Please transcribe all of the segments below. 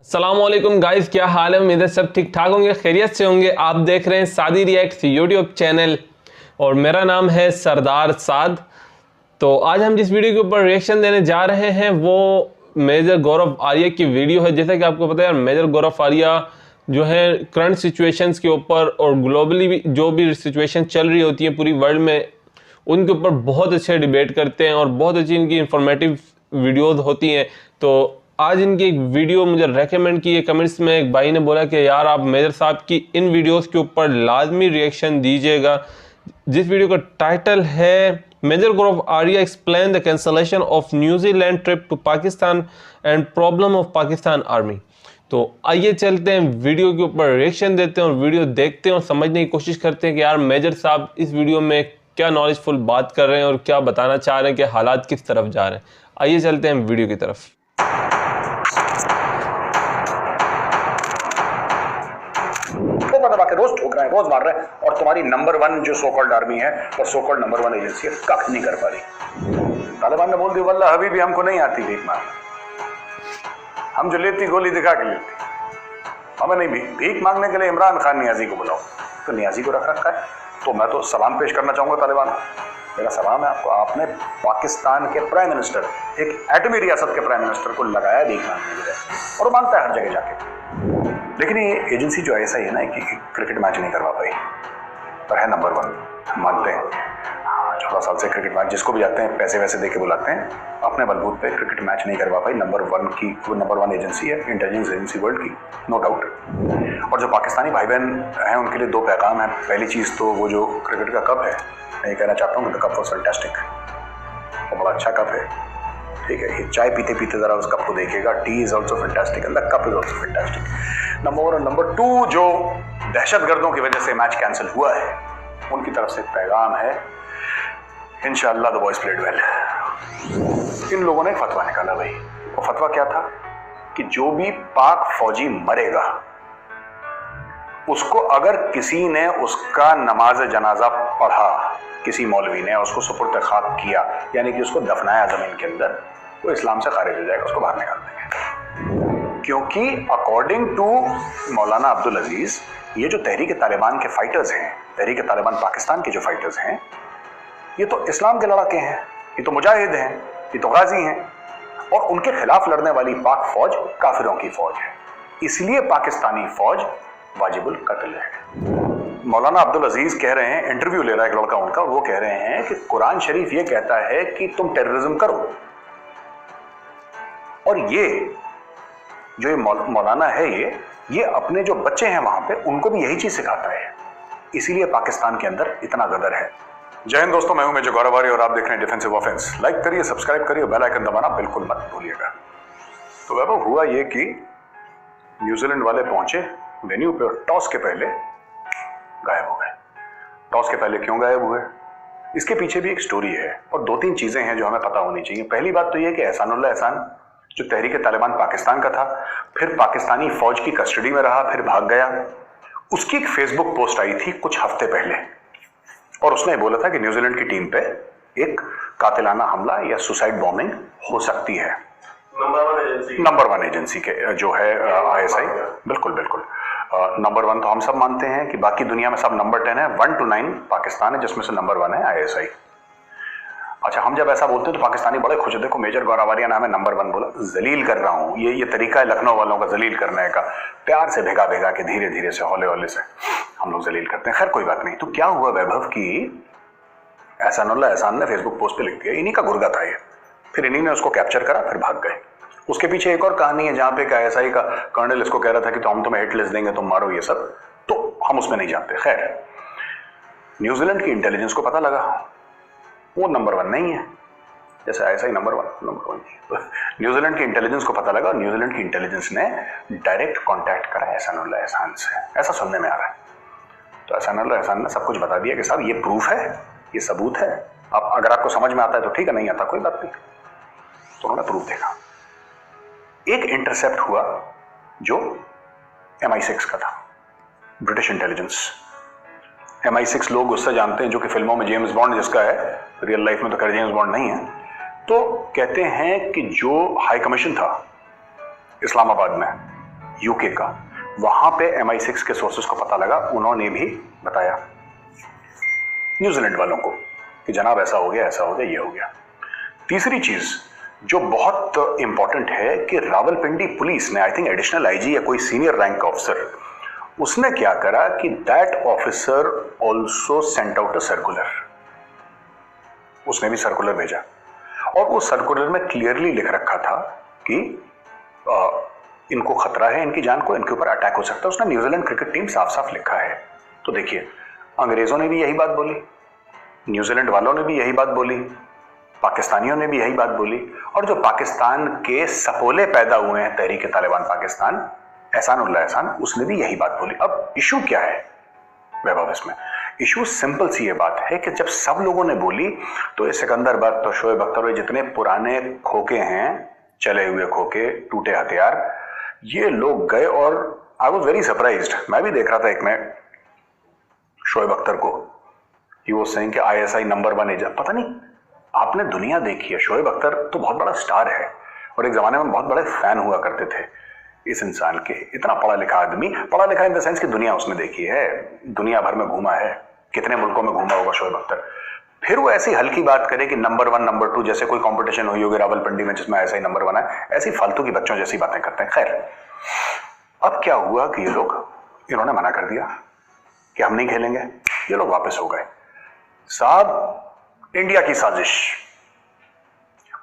अस्सलामुअलैकुम गाइस, क्या हाल है। उम्मीद है सब ठीक ठाक होंगे, खैरियत से होंगे। आप देख रहे हैं सादी रिएक्ट्स यूट्यूब चैनल और मेरा नाम है सरदार साद। तो आज हम जिस वीडियो के ऊपर रिएक्शन देने जा रहे हैं वो मेजर गौरव आर्या की वीडियो है। जैसा कि आपको पता है मेजर गौरव आर्या जो है करंट सिचुएशंस के ऊपर और ग्लोबली भी जो भी सिचुएशन चल रही होती है पूरी वर्ल्ड में, उनके ऊपर बहुत अच्छे डिबेट करते हैं और बहुत अच्छी इनकी इंफॉर्मेटिव वीडियोस होती हैं। तो आज इनकी एक वीडियो मुझे रेकमेंड की है कमेंट्स में। एक भाई ने बोला कि यार आप मेजर साहब की इन वीडियोस के ऊपर लाजमी रिएक्शन दीजिएगा। जिस वीडियो का टाइटल है major Gaurav Arya explain the cancellation of New Zealand trip to Pakistan and problem of Pakistan army. तो आइए चलते हैं वीडियो के ऊपर रिएक्शन देते हैं और वीडियो देखते हैं और समझने की कोशिश करते हैं कि यार मेजर साहब इस वीडियो में क्या नॉलेजफुल बात कर रहे हैं और क्या बताना चाह रहे हैं कि हालात किस तरफ जा रहे हैं। आइए चलते हैं वीडियो की तरफ। दबा के रोज ठोक रहे हैं, रोज मार रहे हैं और तुम्हारी नंबर वन जो सो कॉल्ड आर्मी है और so called number one agency है कख नहीं कर पा रही। तालिबान ने बोल दिया वल्लाह अभी भी हमको नहीं आती भीख मांगना, हम जो लेती गोली दिखा के लेती, हमें नहीं भीख मांगने के लिए इमरान खान नियाजी को बुलाओ। तो नियाजी को रख रखा है। तो मैं तो सलाम पेश करना चाहूंगा तालिबान, मेरा सलाम है आपको। आपने पाकिस्तान के प्राइम मिनिस्टर, एक एटमी रियासत के प्राइम मिनिस्टर को लगाया भीख मांगने के लिए और वो मांगता है हर जगह जाके। लेकिन ये एजेंसी जो ऐसा ही है ना कि क्रिकेट मैच नहीं करवा पाई, पर है नंबर वन, हम मानते हैं। 14 साल से क्रिकेट मैच जिसको भी जाते हैं पैसे वैसे दे के बुलाते हैं, अपने बलबूत पे क्रिकेट मैच नहीं करवा पाई। नंबर वन की वो नंबर वन एजेंसी है, इंटेलिजेंस एजेंसी वर्ल्ड की, नो डाउट। और जो पाकिस्तानी भाई बहन हैं उनके लिए दो पैगाम है। पहली चीज़ तो वो जो क्रिकेट का कप है, मैं ये कहना चाहता हूँ कि द कप वॉज फैंटास्टिक, वो बड़ा अच्छा कप है, ठीक है। ये चाय पीते पीते जरा उस कप को देखिएगा, T is also fantastic and the cup is also fantastic. Number one और नंबर टू, जो दहशतगर्दों की वजह से मैच कैंसिल हुआ है उनकी तरफ से पैगाम है इंशाअल्लाह द बॉयज प्लेड वेल। इन लोगों ने फतवा निकाला भाई, वो फतवा क्या था कि जो भी पाक फौजी मरेगा उसको अगर किसी ने उसका नमाज जनाजा पढ़ा, किसी मौलवी ने उसको सुपुर्द खाक किया, यानी कि उसको दफनाया जमीन के अंदर, वो इस्लाम से खारिज हो जाएगा, उसको बाहर निकाल देंगे। क्योंकि अकॉर्डिंग टू मौलाना अब्दुल अजीज, ये जो तहरीक तालिबान के फाइटर्स हैं, तहरीक तालिबान पाकिस्तान के जो फाइटर्स हैं, ये तो इस्लाम के लड़ाके हैं, ये तो मुजाहिद हैं, ये तो गाजी हैं, और उनके खिलाफ लड़ने वाली पाक फौज काफिरों की फौज है, इसलिए पाकिस्तानी फौज वाजिबुल कत्ल है। मौलाना अब्दुल अजीज कह रहे हैं, इंटरव्यू ले रहा है एक लड़का उनका, वो कह रहे हैं कि कुरान शरीफ ये कहता है कि तुम टेररिज्म करो, और ये जो मौलाना है ये अपने जो बच्चे हैं वहां पे उनको भी यही चीज सिखाता है, इसीलिए पाकिस्तान के अंदर इतना गदर है। जय हिंद दोस्तों, मैं हूं मेजर गौरव आर्या और आप देख रहे हैं डिफेंसिव ऑफेंस। लाइक करिए, सब्सक्राइब करिए, बेल आइकन दबाना बिल्कुल मत भूलिएगा। तो वैभव हुआ ये कि न्यूजीलैंड वाले पहुंचे वेन्यू पे और टॉस के पहले गायब हो गए। टॉस के पहले क्यों गायब हुए, इसके पीछे भी एक स्टोरी है और दो तीन चीजें हैं जो हमें पता होनी चाहिए। पहली बात तो यह कि एहसानुल्लाह एहसान जो तहरीक तालिबान पाकिस्तान का था, फिर पाकिस्तानी फौज की कस्टडी में रहा, फिर भाग गया, उसकी एक फेसबुक पोस्ट आई थी कुछ हफ्ते पहले और उसने बोला था कि न्यूजीलैंड की टीम पे एक कातिलाना हमला या सुसाइड बॉम्बिंग हो सकती है। नंबर वन एजेंसी के जो है ISI, बिल्कुल बिल्कुल नंबर वन तो हम सब मानते हैं कि बाकी दुनिया में सब नंबर 10 है, 1 to 9 पाकिस्तान है जिसमें से नंबर 1 है ISI। अच्छा, हम जब ऐसा बोलते हैं तो पाकिस्तानी बड़े खुश, देखो मेजर गौरव आर्या ने हमें नंबर 1 बोला, जलील कर रहा हूँ, ये तरीका है लखनऊ वालों का जलील करने का, प्यार से भेगा भेगा के धीरे धीरे से हौले हौले से हम लोग जलील करते हैं। खैर कोई बात नहीं। तो क्या हुआ वैभव की एहसानुल्लाह एहसान ने फेसबुक पोस्ट पे लिख दिया, इन्हीं का गुर्गा था ये, फिर इन्हीं ने उसको कैप्चर करा, फिर भाग गए। उसके पीछे एक और कहानी है जहां पे ISI का कर्नल इसको कह रहा था कि तो हम तुम्हें हिट लिस्ट देंगे, तुम मारो ये सब, तो हम उसमें नहीं जाते। खैर न्यूजीलैंड की इंटेलिजेंस को पता लगा वो नंबर 1 नहीं है, जैसे ISI नंबर 1 तो न्यूजीलैंड की इंटेलिजेंस को पता लगा और न्यूजीलैंड की इंटेलिजेंस ने डायरेक्ट कांटेक्ट करा एहसानुल्लाह एहसान से, ऐसा सुनने में आ रहा है। तो एहसानुल्लाह एहसान ने सब कुछ बता दिया कि साहब ये प्रूफ है, ये सबूत है, अब अगर आपको समझ में आता है तो ठीक है, नहीं आता कोई बात नहीं। तो उन्होंने प्रूफ देखा, एक इंटरसेप्ट हुआ जो MI6 का था, ब्रिटिश इंटेलिजेंस MI6 लोग उससे जानते हैं जो कि फिल्मों में जेम्स बॉन्ड जिसका है, रियल लाइफ में तो खैर जेम्स बॉन्ड नहीं है। तो कहते हैं कि जो हाई कमीशन था इस्लामाबाद में यूके का, वहां पे MI6 के सोर्सेस को पता लगा, उन्होंने भी बताया न्यूजीलैंड वालों को कि जनाब ऐसा हो गया, ऐसा हो गया, ये हो गया। तीसरी चीज जो बहुत इंपॉर्टेंट है कि रावलपिंडी पुलिस ने, आई थिंक एडिशनल आईजी या कोई सीनियर रैंक ऑफिसर, उसने क्या करा कि that officer also sent out a circular, उसने भी सर्कुलर भेजा और उस सर्कुलर में क्लियरली लिख रखा था कि इनको खतरा है, इनकी जान को, इनके ऊपर अटैक हो सकता है। उसने न्यूजीलैंड क्रिकेट टीम साफ साफ लिखा है। तो देखिए, अंग्रेजों ने भी यही बात बोली, न्यूजीलैंड वालों ने भी यही बात बोली, पाकिस्तानियों ने भी यही बात बोली, और जो पाकिस्तान के सपोले पैदा हुए हैं तहरीक तालिबान पाकिस्तान, एहसान उल्लाह एहसान, उसने भी यही बात बोली। अब इशू क्या है वैभव इसमें? इशू सिंपल सी ये बात है कि जब सब लोगों ने बोली तो ये सिकंदर बख्त और शोएब अख्तर, जितने पुराने खोके हैं, चले हुए खोके, टूटे हथियार, ये लोग गए और आई वॉज वेरी सरप्राइज्ड। मैं भी देख रहा था एक में शोएब अख्तर को, ही वाज सेइंग कि ISI नंबर 1 एजेंट। पता नहीं, आपने दुनिया देखी है, शोएब अख्तर तो बहुत बड़ा स्टार है और एक जमाने में बहुत बड़े फैन हुआ करते थे इस इंसान के। इतना पढ़ा लिखा आदमी, पढ़ा लिखा इन द सेंस की दुनिया उसने देखी है, दुनिया भर में घूमा है, कितने मुल्कों में घूमा होगा शोएब अख्तर। फिर वो ऐसी हल्की बात करे कि नंबर 1 नंबर 2, जैसे कोई कंपटीशन हुई होगी रावलपिंडी में जिसमें ISI नंबर 1 है, ऐसी फालतू की बच्चों जैसी बातें करते हैं। खैर, अब क्या हुआ कि ये लोग, इन्होंने मना कर दिया कि हम नहीं खेलेंगे, ये लोग वापस हो गए। साहब, इंडिया की साजिश,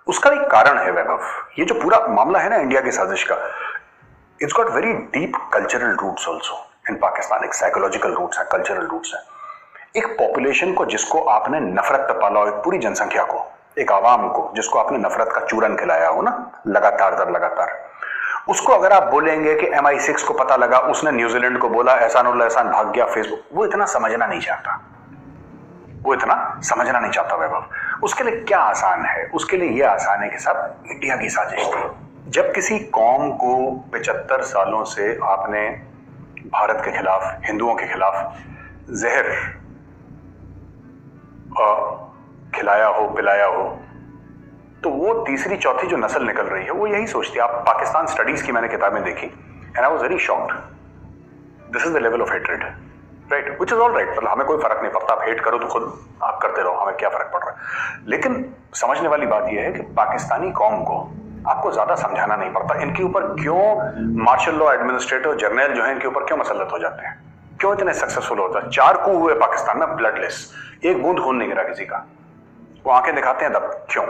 उसका एक कारण है वैभव। ये जो पूरा मामला है ना इंडिया की साजिश का, it's got very deep cultural roots also in Pakistan. एक साइकोलॉजिकल रूट्स है, कल्चरल रूट्स है। एक पॉपुलेशन को जिसको आपने नफरत पे पाला हो, एक पूरी जनसंख्या को, एक आवाम को जिसको आपने नफरत का चूरन खिलाया हो ना, लगातार दर लगातार, उसको अगर आप बोलेंगे कि MI6 को पता लगा, उसने न्यूजीलैंड को बोला, एहसान उल्लाह एहसान भाग गया फेसबुक, वो इतना समझना नहीं चाहता, वो इतना समझना नहीं चाहता वैभव। उसके लिए क्या आसान है? उसके लिए यह आसान है कि सब इंडिया की साजिश थी। जब किसी कौम को 75 सालों से आपने भारत के खिलाफ, हिंदुओं के खिलाफ जहर खिलाया हो, पिलाया हो, तो वो तीसरी चौथी जो नस्ल निकल रही है वो यही सोचती है। आप पाकिस्तान स्टडीज की मैंने किताबें देखी and I was very shocked. This is the level of hatred, right, which is all right. मतलब हमें कोई फर्क नहीं पड़ता, आप हेट करो तो खुद आप करते रहो, हमें क्या फर्क पड़ रहा है। लेकिन समझने वाली बात यह है कि पाकिस्तानी कौम को आपको ज्यादा समझाना नहीं पड़ता। इनके ऊपर क्यों मार्शल लॉ एडमिनिस्ट्रेटर जनरल जो है, इनके ऊपर क्यों मसलत हो जाते हैं, क्यों इतने सक्सेसफुल होता है? 4 coup हुए पाकिस्तान में ब्लडलेस, एक बूंद खून नहीं गिरा किसी का, वो आंखें दिखाते हैं तब। क्यों?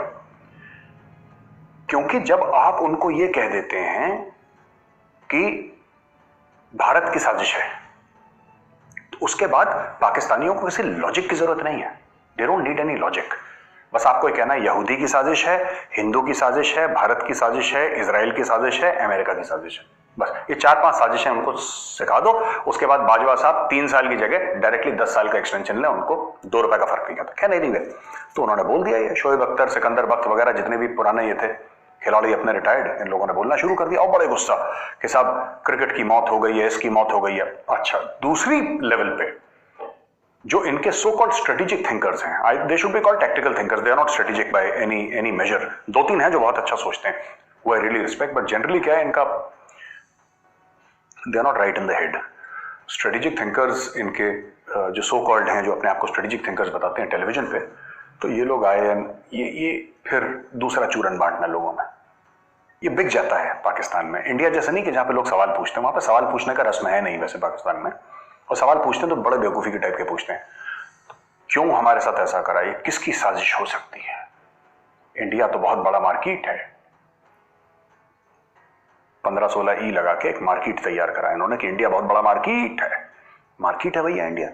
क्योंकि जब आप उनको ये कह देते हैं कि भारत की साजिश है, तो उसके बाद पाकिस्तानियों को किसी लॉजिक की जरूरत नहीं है। They don't need any logic. बस आपको कहना है यहूदी की साजिश है, हिंदू की साजिश है, भारत की साजिश है, इजराइल की साजिश है, अमेरिका की साजिश है। बस ये 4-5 साजिशें उनको सिखा दो। उसके बाद बाजवा साहब 3 साल की जगह डायरेक्टली 10 साल का एक्सटेंशन ले, उनको 2 रुपए का फर्क नहीं आता। क्या नहीं गए तो उन्होंने बोल दिया। ये शोएब अख्तर, सिकंदर बख्त वगैरह जितने भी पुराने ये थे खिलाड़ी अपने रिटायर्ड, इन लोगों ने बोलना शुरू कर दिया और बड़े गुस्सा कि साहब क्रिकेट की मौत हो गई है, इसकी मौत हो गई है। अच्छा, दूसरी लेवल पे जो इनके सो कॉल्ड स्ट्रेटेजिक थिंकर्स हैं, they should be called tactical thinkers, they are not strategic by any measure. 2-3 हैं जो बहुत अच्छा सोचते हैं, वो I really respect, but generally क्या है इनका, they are not right in the head. Strategic thinkers इनके जो सो कॉल्ड हैं, जो अपने आप को स्ट्रेटेजिक थिंकर्स बताते हैं टेलीविजन पे, तो ये लोग आए, ये फिर दूसरा चूरन बांटना लोगों में, ये बिक जाता है पाकिस्तान में। इंडिया जैसे नहीं कि जहां पे लोग सवाल पूछते हैं, वहां पे सवाल पूछने का रस्म है नहीं वैसे पाकिस्तान में, और सवाल पूछते हैं तो बड़े बेवकूफी के टाइप के पूछते हैं। तो क्यों हमारे साथ ऐसा करा, ये किसकी साजिश हो सकती है? इंडिया तो बहुत बड़ा मार्केट है, 15-16 ई लगा के एक मार्केट तैयार करा इन्होंने कि इंडिया बहुत बड़ा मार्केट है भैया इंडिया।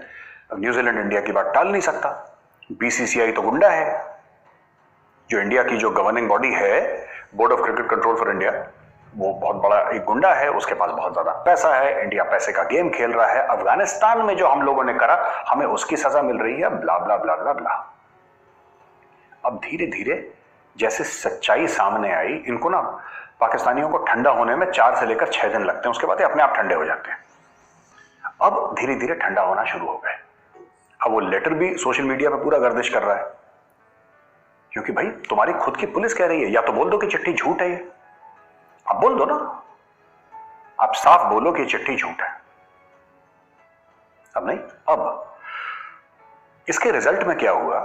अब न्यूजीलैंड इंडिया की बात टाल नहीं सकता। BCCI तो गुंडा है, जो इंडिया की जो गवर्निंग बॉडी है, board of cricket control for India, वो बहुत बड़ा एक गुंडा है, उसके पास बहुत ज्यादा पैसा है, इंडिया पैसे का गेम खेल रहा है। अफगानिस्तान में जो हम लोगों ने करा, हमें उसकी सजा मिल रही है, ब्ला ब्ला ब्ला ब्ला ब्ला। अब धीरे धीरे जैसे सच्चाई सामने आई, इनको ना पाकिस्तानियों को ठंडा होने में 4 से लेकर 6 दिन लगते हैं, उसके बाद ये अपने आप ठंडे हो जाते हैं। अब धीरे धीरे ठंडा होना शुरू हो गए। अब वो लेटर भी सोशल मीडिया पे पूरा गर्दिश कर रहा है, क्योंकि भाई तुम्हारी खुद की पुलिस कह रही है। या तो बोल दो कि चिट्ठी झूठ है, ये आप बोल दो ना, आप साफ बोलो कि चिट्ठी झूठ है। अब नहीं, अब इसके रिजल्ट में क्या हुआ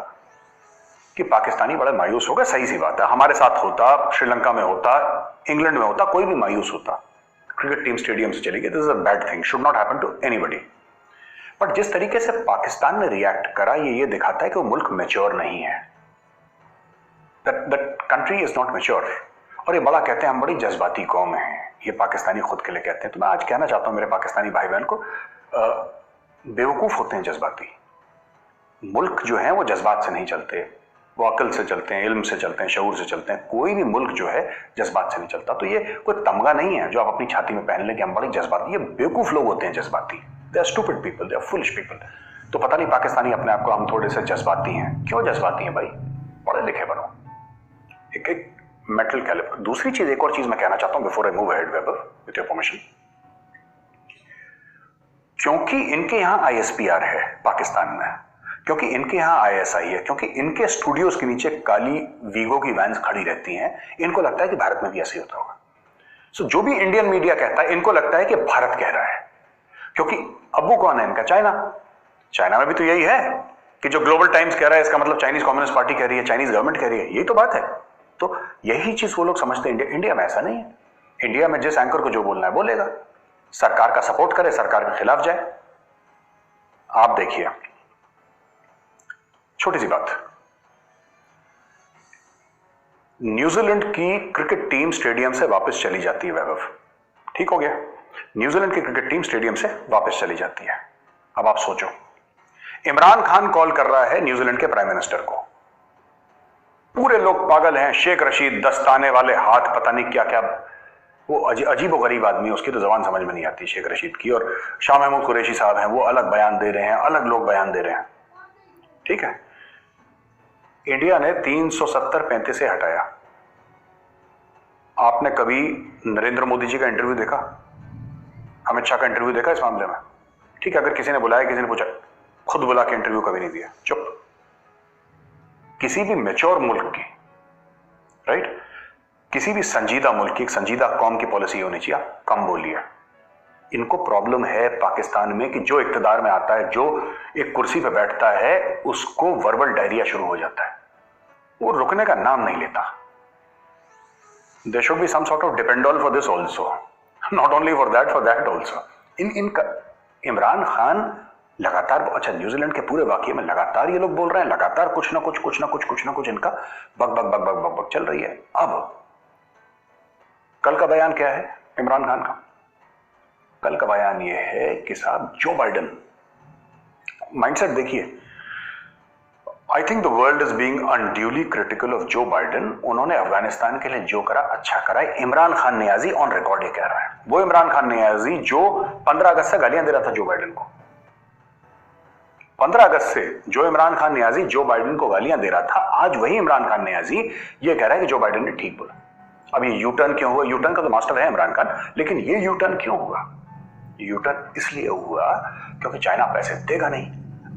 कि पाकिस्तानी बड़ा मायूस हो गया। सही सी बात है, हमारे साथ होता, श्रीलंका में होता, इंग्लैंड में होता, कोई भी मायूस होता। क्रिकेट टीम स्टेडियम से चली गई, this is a bad thing, should not happen to anybody. But जिस तरीके से पाकिस्तान ने रिएक्ट करा, ये दिखाता है कि वो मुल्क मैच्योर नहीं है। That country is not mature. और ये बड़ा कहते हैं हम बड़ी जज्बाती कौम है, ये पाकिस्तानी खुद के लिए कहते हैं। तो मैं आज कहना चाहता हूं मेरे पाकिस्तानी भाई बहन को, बेवकूफ होते हैं जज्बाती। मुल्क जो है वो जज्बात से नहीं चलते, वो अकल से चलते हैं, इल्म से चलते हैं, शऊर से चलते हैं। कोई भी मुल्क जो है जज्बात से नहीं चलता। तो ये कोई तमगा नहीं है जो आप अपनी छाती में पहन लें कि हम बड़ी जज्बाती। ये बेवकूफ लोग होते हैं जज्बाती, they are stupid people, they are foolish people. तो पता नहीं पाकिस्तानी अपने आप को हम थोड़े से जज्बाती हैं। क्यों जज्बाती हैं भाई? पढ़े लिखे बनो, एक मेटल कैलिपर। दूसरी चीज, एक और चीज मैं कहना चाहता हूं before I move ahead weber with your permission, क्योंकि इनके यहां आईएसपीआर है पाकिस्तान में, क्योंकि इनके यहां आईएसआई है, क्योंकि इनके स्टूडियोज के नीचे काली वीगो की वैन्स खड़ी रहती हैं, इनको लगता है कि भारत में भी ऐसे ही होता होगा। सो जो भी इंडियन मीडिया कहता है, इनको लगता है कि भारत कह रहा है, क्योंकि अब्बू कौन है इनका? चाइना। चाइना में भी तो यही है कि जो ग्लोबल टाइम्स कह रहा है इसका मतलब चाइनीज कम्युनिस्ट पार्टी कह रही है, चाइनीज गवर्नमेंट कह रही है, यही तो बात है। तो यही चीज वो लोग समझते हैं। इंडिया में ऐसा नहीं है। इंडिया में जिस एंकर को जो बोलना है बोलेगा, सरकार का सपोर्ट करे, सरकार के खिलाफ जाए। आप देखिए, छोटी सी बात, न्यूजीलैंड की क्रिकेट टीम स्टेडियम से वापस चली जाती है वैभव, ठीक हो गया, न्यूजीलैंड की क्रिकेट टीम स्टेडियम से वापस चली जाती है। अब आप सोचो, इमरान खान कॉल कर रहा है न्यूजीलैंड के प्राइम मिनिस्टर को, पूरे लोग पागल हैं, शेख रशीद, दस्ताने वाले हाथ, पता नहीं क्या क्या, वो अजीब व गरीब आदमी, उसकी तो जबान समझ में नहीं आती शेख रशीद की। और शाह महमूद कुरैशी साहब हैं, वो अलग बयान दे रहे हैं, अलग लोग बयान दे रहे हैं, ठीक है। इंडिया ने 370-35 से हटाया। आपने कभी नरेंद्र मोदी जी का इंटरव्यू देखा, अमित शाह का इंटरव्यू देखा इस मामले में? ठीक है, अगर किसी ने बुलाया, किसी ने पूछा, खुद बुला के इंटरव्यू कभी नहीं दिया, चुप। किसी भी मैच्योर मुल्क की, राइट, किसी भी संजीदा मुल्क की, एक संजीदा कौम की पॉलिसी होनी चाहिए, कम बोलिए। इनको प्रॉब्लम है पाकिस्तान में कि जो इक्तदार में आता है, जो एक कुर्सी पे बैठता है, उसको वर्बल डायरिया शुरू हो जाता है, वो रुकने का नाम नहीं लेता। There should be some sort of dependable for this also, not only for that also. Imran Khan लगातार, अच्छा, न्यूजीलैंड के पूरे वाकये में लगातार ये लोग बोल रहे हैं, लगातार कुछ ना कुछ इनका बक बक बक बक बक बक चल रही है। अब कल का बयान क्या है इमरान खान का? कल का बयान ये है कि साहब जो बाइडेन, माइंडसेट देखिए, I think the world is being unduly critical of Joe Biden. उन्होंने अफगानिस्तान के लिए जो करा अच्छा करा है। इमरान खान नियाजी ऑन रिकॉर्ड ये कह रहा है, वो इमरान खान नियाजी जो 15 अगस्त से गालियां दे रहा था जो बाइडेन को, 15 अगस्त से जो इमरान खान नियाजी जो बाइडेन को गालियां दे रहा था, आज वही इमरान खान नियाजी ये कह रहा है कि जो बाइडेन ने ठीक बोला। अब ये यू टर्न क्यों हुआ? यू टर्न का तो मास्टर है इमरान खान, लेकिन ये यू टर्न क्यों हुआ? यू टर्न इसलिए हुआ क्योंकि चाइना पैसे देगा नहीं,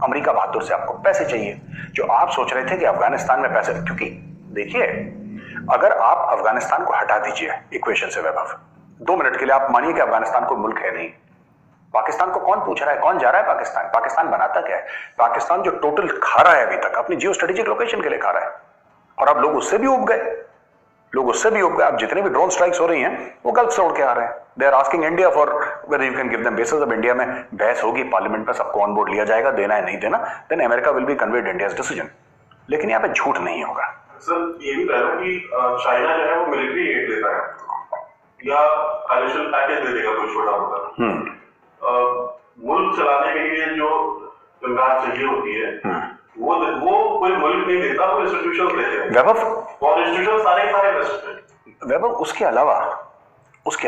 अमेरिका बहादुर से आपको पैसे चाहिए। जो आप सोच रहे थे कि अफगानिस्तान में पैसे, क्योंकि देखिए, अगर आप अफगानिस्तान को हटा दीजिए इक्वेशन से वैभव, 2 मिनट के लिए आप मानिए कि अफगानिस्तान कोई मुल्क है नहीं, पाकिस्तान को कौन पूछ रहा है, कौन जा रहा है पाकिस्तान? पाकिस्तान बनाता क्या है? पाकिस्तान जो टोटल खा रहा है अभी तक अपनी जियो स्ट्रेटेजिक लोकेशन के लिए खा रहा है, और अब लोग उससे भी उब गए, अब जितने भी ड्रोन स्ट्राइक्स हो रही हैं वो गल्फ से उड़ के आ रहे हैं। They are asking India for whether you can give them bases. अब इंडिया में बहस होगी, पार्लियामेंट में सबको ऑन बोर्ड लिया जाएगा, देना है नहीं देना, then America will be conveyed India's decision. लेकिन यहाँ पे झूठ नहीं होगा। सर, ये भी कह रहा हूं कि चाइना जो है वो मिलिट्री एड देता है या फाइनेंशियल पैकेज दे देगा कोई छोटा मोटा। मुल्क चलाने के लिए जो इमदाद चाहिए होती है वो कोई मुल्क नहीं देता, वो इंस्टीट्यूशंस देते हैं वैभव, और इंस्टीट्यूशंस सारे वेस्ट में। वैभव, उसके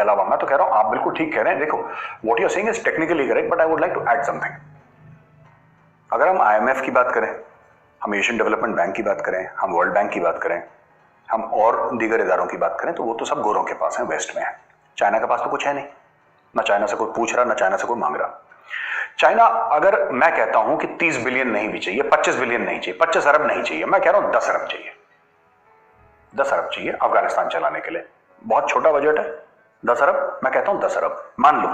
अलावा मैं तो कह रहा हूं, आप बिल्कुल ठीक कह रहे हैं। देखो, what you are saying is technically correct, but I would like to add something. अगर हम आईएमएफ की बात करें, हम एशियन डेवलपमेंट बैंक की बात करें, हम वर्ल्ड बैंक की बात करें, हम और दीगर इदारों की बात करें, तो वो तो सब गोरों के पास है, वेस्ट में है। चाइना के पास तो कुछ है नहीं, ना चाइना से कोई पूछ रहा, ना चाइना से कोई मांग रहा। चाइना, अगर मैं कहता हूं कि 30 बिलियन नहीं भी चाहिए, 25 बिलियन नहीं चाहिए, 25 अरब नहीं चाहिए, मैं कह रहा हूं 10 अरब चाहिए, 10 अरब चाहिए अफगानिस्तान चलाने के लिए। बहुत छोटा बजट है, 10 अरब, मैं कहता हूं 10 अरब मान लो।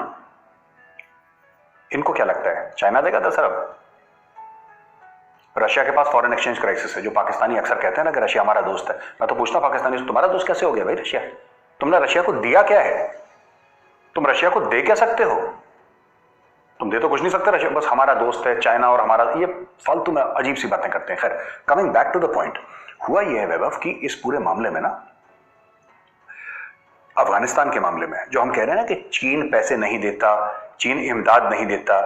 इनको क्या लगता है चाइना देगा 10 अरब? रशिया के पास फॉरेन एक्सचेंज क्राइसिस है, जो पाकिस्तानी अक्सर कहते हैं ना कि रशिया हमारा दोस्त है। मैं तो पूछता पाकिस्तानी से, तुम्हारा दोस्त कैसे हो गया भाई रशिया? तुमने रशिया को दिया क्या है? तुम रशिया को दे क्या सकते हो? तुम दे तो कुछ नहीं सकते। रशिया बस हमारा दोस्त है, चाइना और हमारा, ये फालतू में अजीब सी बातें करते हैं। खैर, coming back to the point, हुआ यह है वैभव कि इस पूरे मामले में ना, अफगानिस्तान के मामले में जो हम कह रहे हैं ना कि चीन पैसे नहीं देता, चीन इमदाद नहीं देता,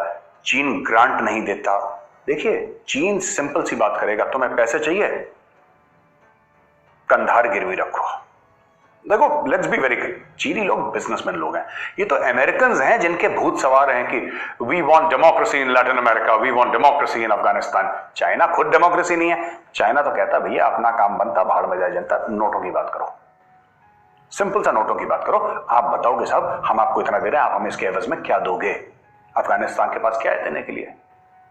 चीन ग्रांट नहीं देता, देखिए चीन सिंपल सी बात करेगा, तुम्हें पैसे चाहिए, कंधार गिरवी रखो। देखो, लेट्स बी वेरी क्लियर, चीनी लोग बिजनेसमैन लोग हैं। ये तो अमेरिकन हैं जिनके भूत सवार हैं कि we want democracy in Latin America, we want democracy in Afghanistan. China खुद डेमोक्रेसी नहीं है। चाइना तो कहता भैया अपना काम बनता, भाड़ में जाए जनता, नोटों की बात करो, सिंपल सा नोटों की बात करो। आप बताओगे साहब हम आपको इतना दे रहे हैं, आप हमें इसके एवज में क्या दोगे? अफगानिस्तान के पास क्या है देने के लिए?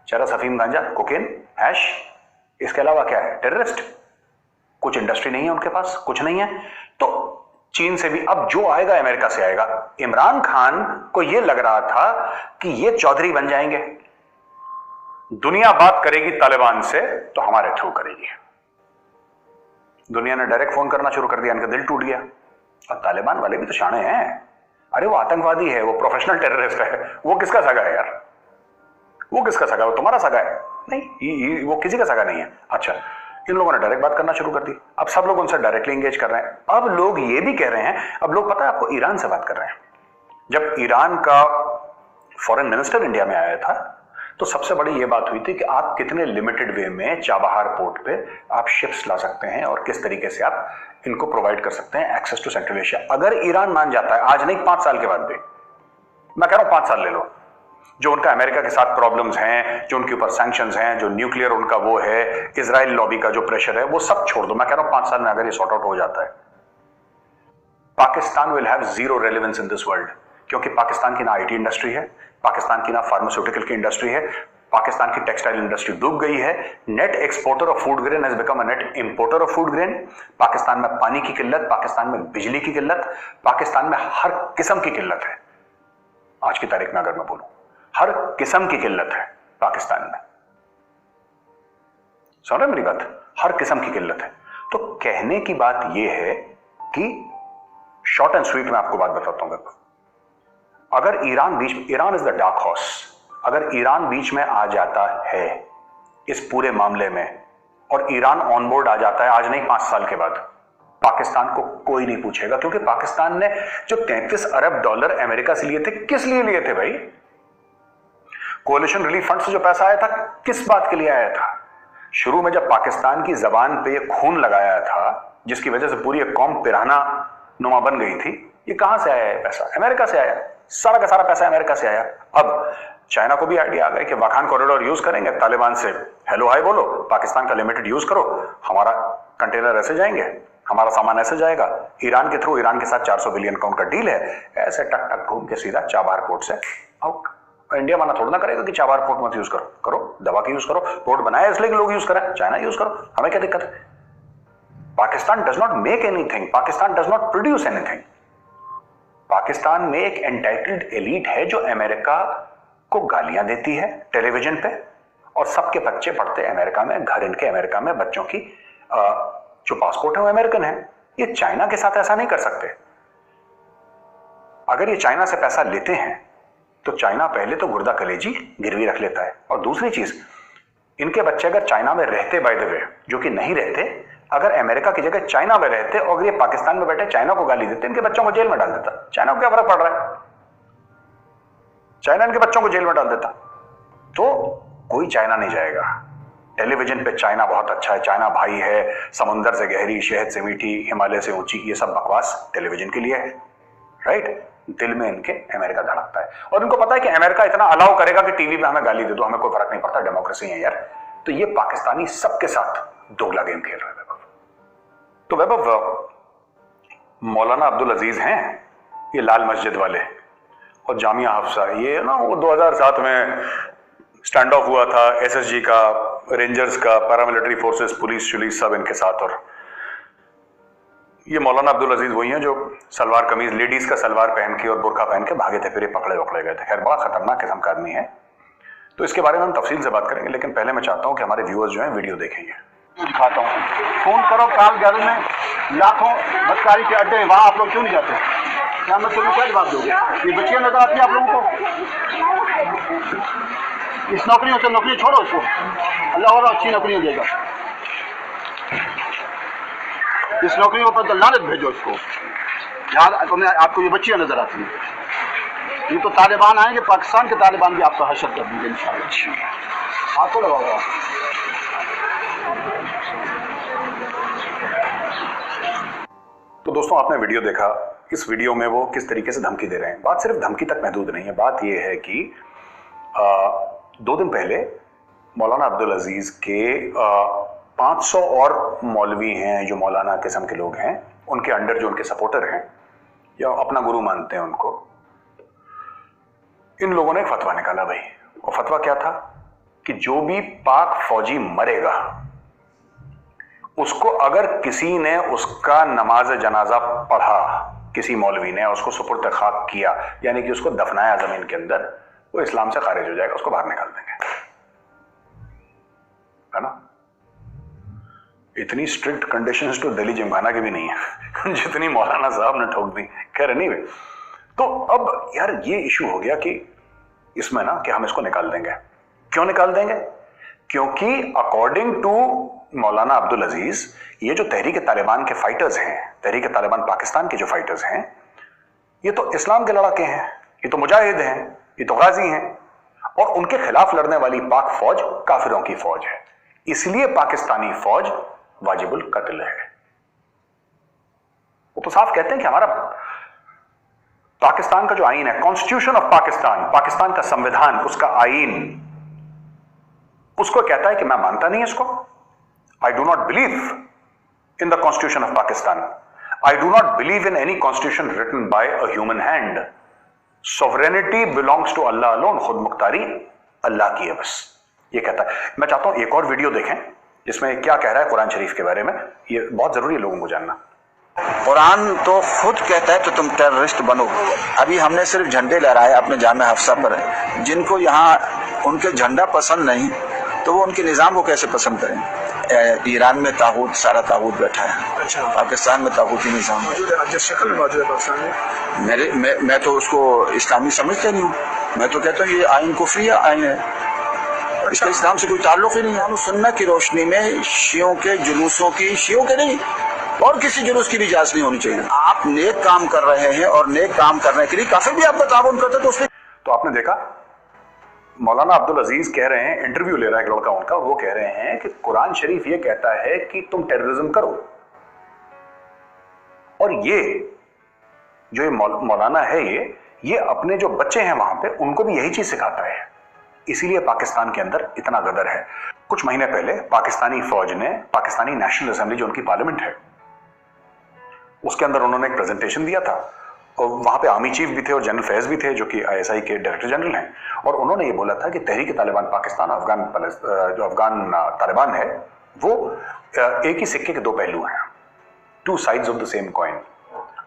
चरस, अफीम, गांजा, कोकेन, हैश, इसके अलावा क्या है? टेररिस्ट। कुछ इंडस्ट्री नहीं है उनके पास, कुछ नहीं है। तो चीन से भी अब जो आएगा अमेरिका से आएगा। इमरान खान को यह लग रहा था कि ये चौधरी बन जाएंगे, दुनिया बात करेगी तालिबान से तो हमारे थ्रू करेगी। दुनिया ने डायरेक्ट फोन करना शुरू कर दिया, इनका दिल टूट गया। अब तालिबान वाले भी तो शाणे हैं। अरे वो आतंकवादी है, वो प्रोफेशनल टेररिस्ट है, वो किसका सगा है यार? वो किसका सगा है? वो तुम्हारा सगा है? नहीं, वो किसी का सगा नहीं है। अच्छा, इन लोगों ने डायरेक्ट बात करना शुरू कर दी। अब सब लोग उनसे डायरेक्टली एंगेज कर रहे हैं। अब लोग ये भी कह रहे हैं, अब लोग पता है आपको ईरान से बात कर रहे हैं। जब ईरान का फॉरेन मिनिस्टर इंडिया में आया था तो सबसे बड़ी ये बात हुई थी कि आप कितने लिमिटेड वे में चाबहार पोर्ट पे आप शिप्स ला सकते हैं और किस तरीके से आप इनको प्रोवाइड कर सकते हैं एक्सेस टू सेंट्रल एशिया। अगर ईरान मान जाता है, आज नहीं 5 साल के बाद भी, मैं कह रहा हूं 5 साल ले लो, जो उनका अमेरिका के साथ प्रॉब्लम्स हैं, जो उनके ऊपर सैंक्शंस हैं, जो न्यूक्लियर उनका वो है, इजराइल लॉबी का जो प्रेशर है, वो सब छोड़ दो। मैं कह रहा हूं 5 साल में अगर ये सॉर्ट आउट हो जाता है, Pakistan will have zero relevance in this world. क्योंकि पाकिस्तान की ना आईटी इंडस्ट्री है, पाकिस्तान की ना फार्मास्यूटिकल की इंडस्ट्री है, पाकिस्तान की टेक्सटाइल इंडस्ट्री डूब गई है। Net exporter of food grain has become a net importer of food grain. Pakistan में पानी की किल्लत, पाकिस्तान में बिजली की किल्लत, पाकिस्तान में हर किस्म की किल्लत है। आज की तारीख में अगर मैं बोलूं, हर किस्म की किल्लत है पाकिस्तान में। सुन रहे मेरी बात? हर किस्म की किल्लत है। तो कहने की बात यह है कि शॉर्ट एंड स्वीट में आपको बात बताता हूं। अगर Iran is the dark horse, अगर ईरान बीच में आ जाता है इस पूरे मामले में और ईरान ऑन बोर्ड आ जाता है, आज नहीं 5 साल के बाद, पाकिस्तान को कोई नहीं पूछेगा। क्योंकि पाकिस्तान ने जो 33 अरब डॉलर अमेरिका से लिए थे, किस लिए लिए थे भाई? कोalition रिलीफ फंड से जो पैसा आया था, किस बात के लिए आया था? शुरू में जब पाकिस्तान की जबान पे ये खून लगाया था, जिसकी वजह से पूरी एक कौम पिराना नुमा बन गई थी, ये कहां से आया है पैसा? अमेरिका से आया। सारा का सारा पैसा अमेरिका से आया। अब चाइना को भी आइडिया आ गया कि वाखान कॉरिडोर यूज करेंगे, तालिबान से हेलो हाय बोलो, पाकिस्तान का लिमिटेड यूज करो, हमारा कंटेनर ऐसे जाएंगे, हमारा सामान ऐसे जाएगा। ईरान के थ्रू, ईरान के साथ 400 बिलियन का उनका डील है, ऐसे टक टक घूम के सीधा चाबहार पोर्ट से आउट। इंडिया माना थोड़ा ना करेगा कि चाबहार पोर्ट मत यूज करो, करो दवा की यूज करो, पोर्ट बनाया इसलिए कि लोग यूज करें, चाइना यूज करो, हमें क्या दिक्कत है? Pakistan does not make anything, Pakistan does not produce anything. Pakistan में एक एंटाइटल्ड एलीट है जो अमेरिका को गालियां देती है टेलीविजन पे, और सबके बच्चे पढ़ते अमेरिका में, घर इनके अमेरिका में, बच्चों की जो पासपोर्ट है वो अमेरिकन है। ये चाइना के साथ ऐसा नहीं कर सकते। अगर ये चाइना से पैसा लेते हैं तो चाइना पहले तो गुर्दा कलेजी गिरवी रख लेता है, और दूसरी चीज, इनके बच्चे अगर चाइना में रहते, बाय द वे, जो कि नहीं रहते, अगर अमेरिका की जगह चाइना में रहते और अगर ये पाकिस्तान में बैठे चाइना को गाली देते, इनके बच्चों को जेल में डाल देता। चाइना को क्या फर्क पड़ रहा है? चाइना इनके बच्चों को जेल में डाल देता। तो कोई चाइना नहीं जाएगा। टेलीविजन पे चाइना बहुत अच्छा है, चाइना भाई है, समुंदर से गहरी, शहद से मीठी, हिमालय से ऊंची, ये सब बकवास टेलीविजन के लिए है, राइट? दिल में इनके अमेरिका धड़कता है, और इनको पता है कि अमेरिका इतना अलाउ करेगा कि टीवी पे हमें गाली दे दो, हमें कोई फर्क नहीं पड़ता, डेमोक्रेसी है यार। तो ये पाकिस्तानी सबके साथ दोगला गेम खेल रहे हैं वैभव। तो वैभव, मौलाना अब्दुल अजीज हैं ये लाल मस्जिद वाले, और जामिया हफ्सा, ये ना वो 2007 में स्टैंड ऑफ हुआ था एसएसजी का, रेंजर्स का, पैरामिलिट्री फोर्सेस, पुलिस सब इनके साथ। और ये मौलाना अब्दुल अजीज वही हैं जो सलवार कमीज, लेडीज का सलवार पहन के और बुर्का पहन के भागे थे, फिर ये पकड़े गए थे। खैर बड़ा खतरनाक किस्म का आदमी है, तो इसके बारे में हम तफसील से बात करेंगे, लेकिन पहले मैं चाहता हूं कि हमारे व्यूअर्स जो हैं वीडियो देखेंगे। दिखाता हूँ, फोन करो, काल गैदर में लाखों बदकारी के अड्डे हैं, वहाँ आप लोग क्यों नहीं जाते? क्या मैं तुम्हें क्या जवाब दोगे? ये बच्चियाँ नजर आती है आप लोगों को? इस नौकरियों से नौकरी छोड़ो इसको, अल्लाह और अच्छी नौकरी देगा। इस नौकरियों पर तो लानत भेजो इसको। यहाँ तुमने आपको ये बच्चियाँ नजर आती हैं, ये तो तालिबान आएंगे, पाकिस्तान के तालिबान भी आपका हशर कर देंगे इंशाअल्लाह। आपको लगाओ। तो दोस्तों आपने वीडियो देखा, इस वीडियो में वो किस तरीके से धमकी दे रहे हैं। बात सिर्फ धमकी तक महदूद नहीं है, बात यह है कि 2 दिन पहले मौलाना अब्दुल अजीज के 500 और मौलवी हैं जो मौलाना किस्म के लोग हैं, उनके अंडर जो उनके सपोर्टर हैं या अपना गुरु मानते हैं उनको, इन लोगों ने एक फतवा निकाला भाई। और फतवा क्या था कि जो भी पाक फौजी मरेगा उसको अगर किसी ने उसका नमाज जनाजा पढ़ा, किसी मौलवी ने उसको सुपुर्द खाक किया, यानी कि उसको दफनाया जमीन के अंदर, वो इस्लाम से खारिज हो जाएगा, उसको बाहर निकाल देंगे, है ना। इतनी स्ट्रिक्ट कंडीशंस तो दिल्ली जिम्खाना की भी नहीं है जितनी मौलाना साहब ने ठोक दी। खैर नहीं। तो अब यार ये इशू हो गया कि इसमें ना कि हम इसको निकाल देंगे। क्यों निकाल देंगे? क्योंकि अकॉर्डिंग टू मौलाना अब्दुल अजीज, ये जो तहरीक तालिबान के फाइटर्स हैं, तहरीक तालिबान पाकिस्तान के जो फाइटर्स हैं, ये तो इस्लाम के लड़ाके हैं, ये तो मुजाहिद हैं, ये तो गाजी हैं, और उनके खिलाफ लड़ने वाली पाक फौज काफिरों की फौज है। इसलिए पाकिस्तानी फौज वाजिबुल कत्ल है। वो तो साफ कहते हैं कि हमारा पाकिस्तान का जो आईन है, कॉन्स्टिट्यूशन ऑफ पाकिस्तान, पाकिस्तान का संविधान, उसका आईन उसको कहता है कि मैं मानता नहीं इसको। I do not believe in the constitution of Pakistan, I do not believe in any constitution written by a human hand. Sovereignty belongs to Allah alone, खुद मुख्तारी अल्लाह की है बस, ये कहता है। मैं चाहता हूं एक और वीडियो देखें जिसमें क्या कह रहा है कुरान शरीफ के बारे में, ये बहुत जरूरी है लोगों को जानना। कुरान तो खुद कहता है कि तुम टेररिस्ट बनो। अभी हमने सिर्फ झंडे लहराए अपने जामे हफ्सा पर है। जिनको यहाँ उनके झंडा पसंद नहीं तो वो उनके निज़ाम को कैसे पसंद करें? ईरान में तागूत, सारा तागूत बैठा है। अच्छा। पाकिस्तान में तागूती निज़ाम है, शक्ल में मौजूद है पाकिस्तान में। मैं तो उसको इस्लामी समझते नहीं हूँ। मैं तो कहता हूँ ये आइन कुफरिया आइन है, इसका इस्लाम से कोई ताल्लुक ही नहीं है। सुन्नत की रोशनी में शियों के जुलूसों की, शियों के नहीं और किसी जुलूस की भी इजाजत नहीं होनी चाहिए। आप नेक काम कर रहे हैं और नेक काम करने के लिए काफिर भी आपका ताउन करते तो उसमें। तो आपने देखा मौलाना अब्दुल अजीज कह रहे हैं, इंटरव्यू ले रहा है एक लड़का उनका, वो कह रहे हैं कि कुरान शरीफ ये कहता है कि तुम टेररिज्म करो, और ये जो मौलाना है ये अपने जो बच्चे हैं वहां पे उनको भी यही चीज सिखाता है। इसीलिए पाकिस्तान के अंदर इतना गदर है। कुछ महीने पहले पाकिस्तानी फौज ने, पाकिस्तानी नेशनल असेंबली जो उनकी पार्लियामेंट है, उसके अंदर उन्होंने एक प्रेजेंटेशन दिया था, और वहां पे आर्मी चीफ भी थे और जनरल फैज भी थे जो कि आईएसआई के डायरेक्टर जनरल हैं, और उन्होंने ये बोला था कि तहरीक तालिबान पाकिस्तान, जो अफगान तालिबान है, वो एक ही सिक्के के दो पहलू हैं, 2 sides of the same coin.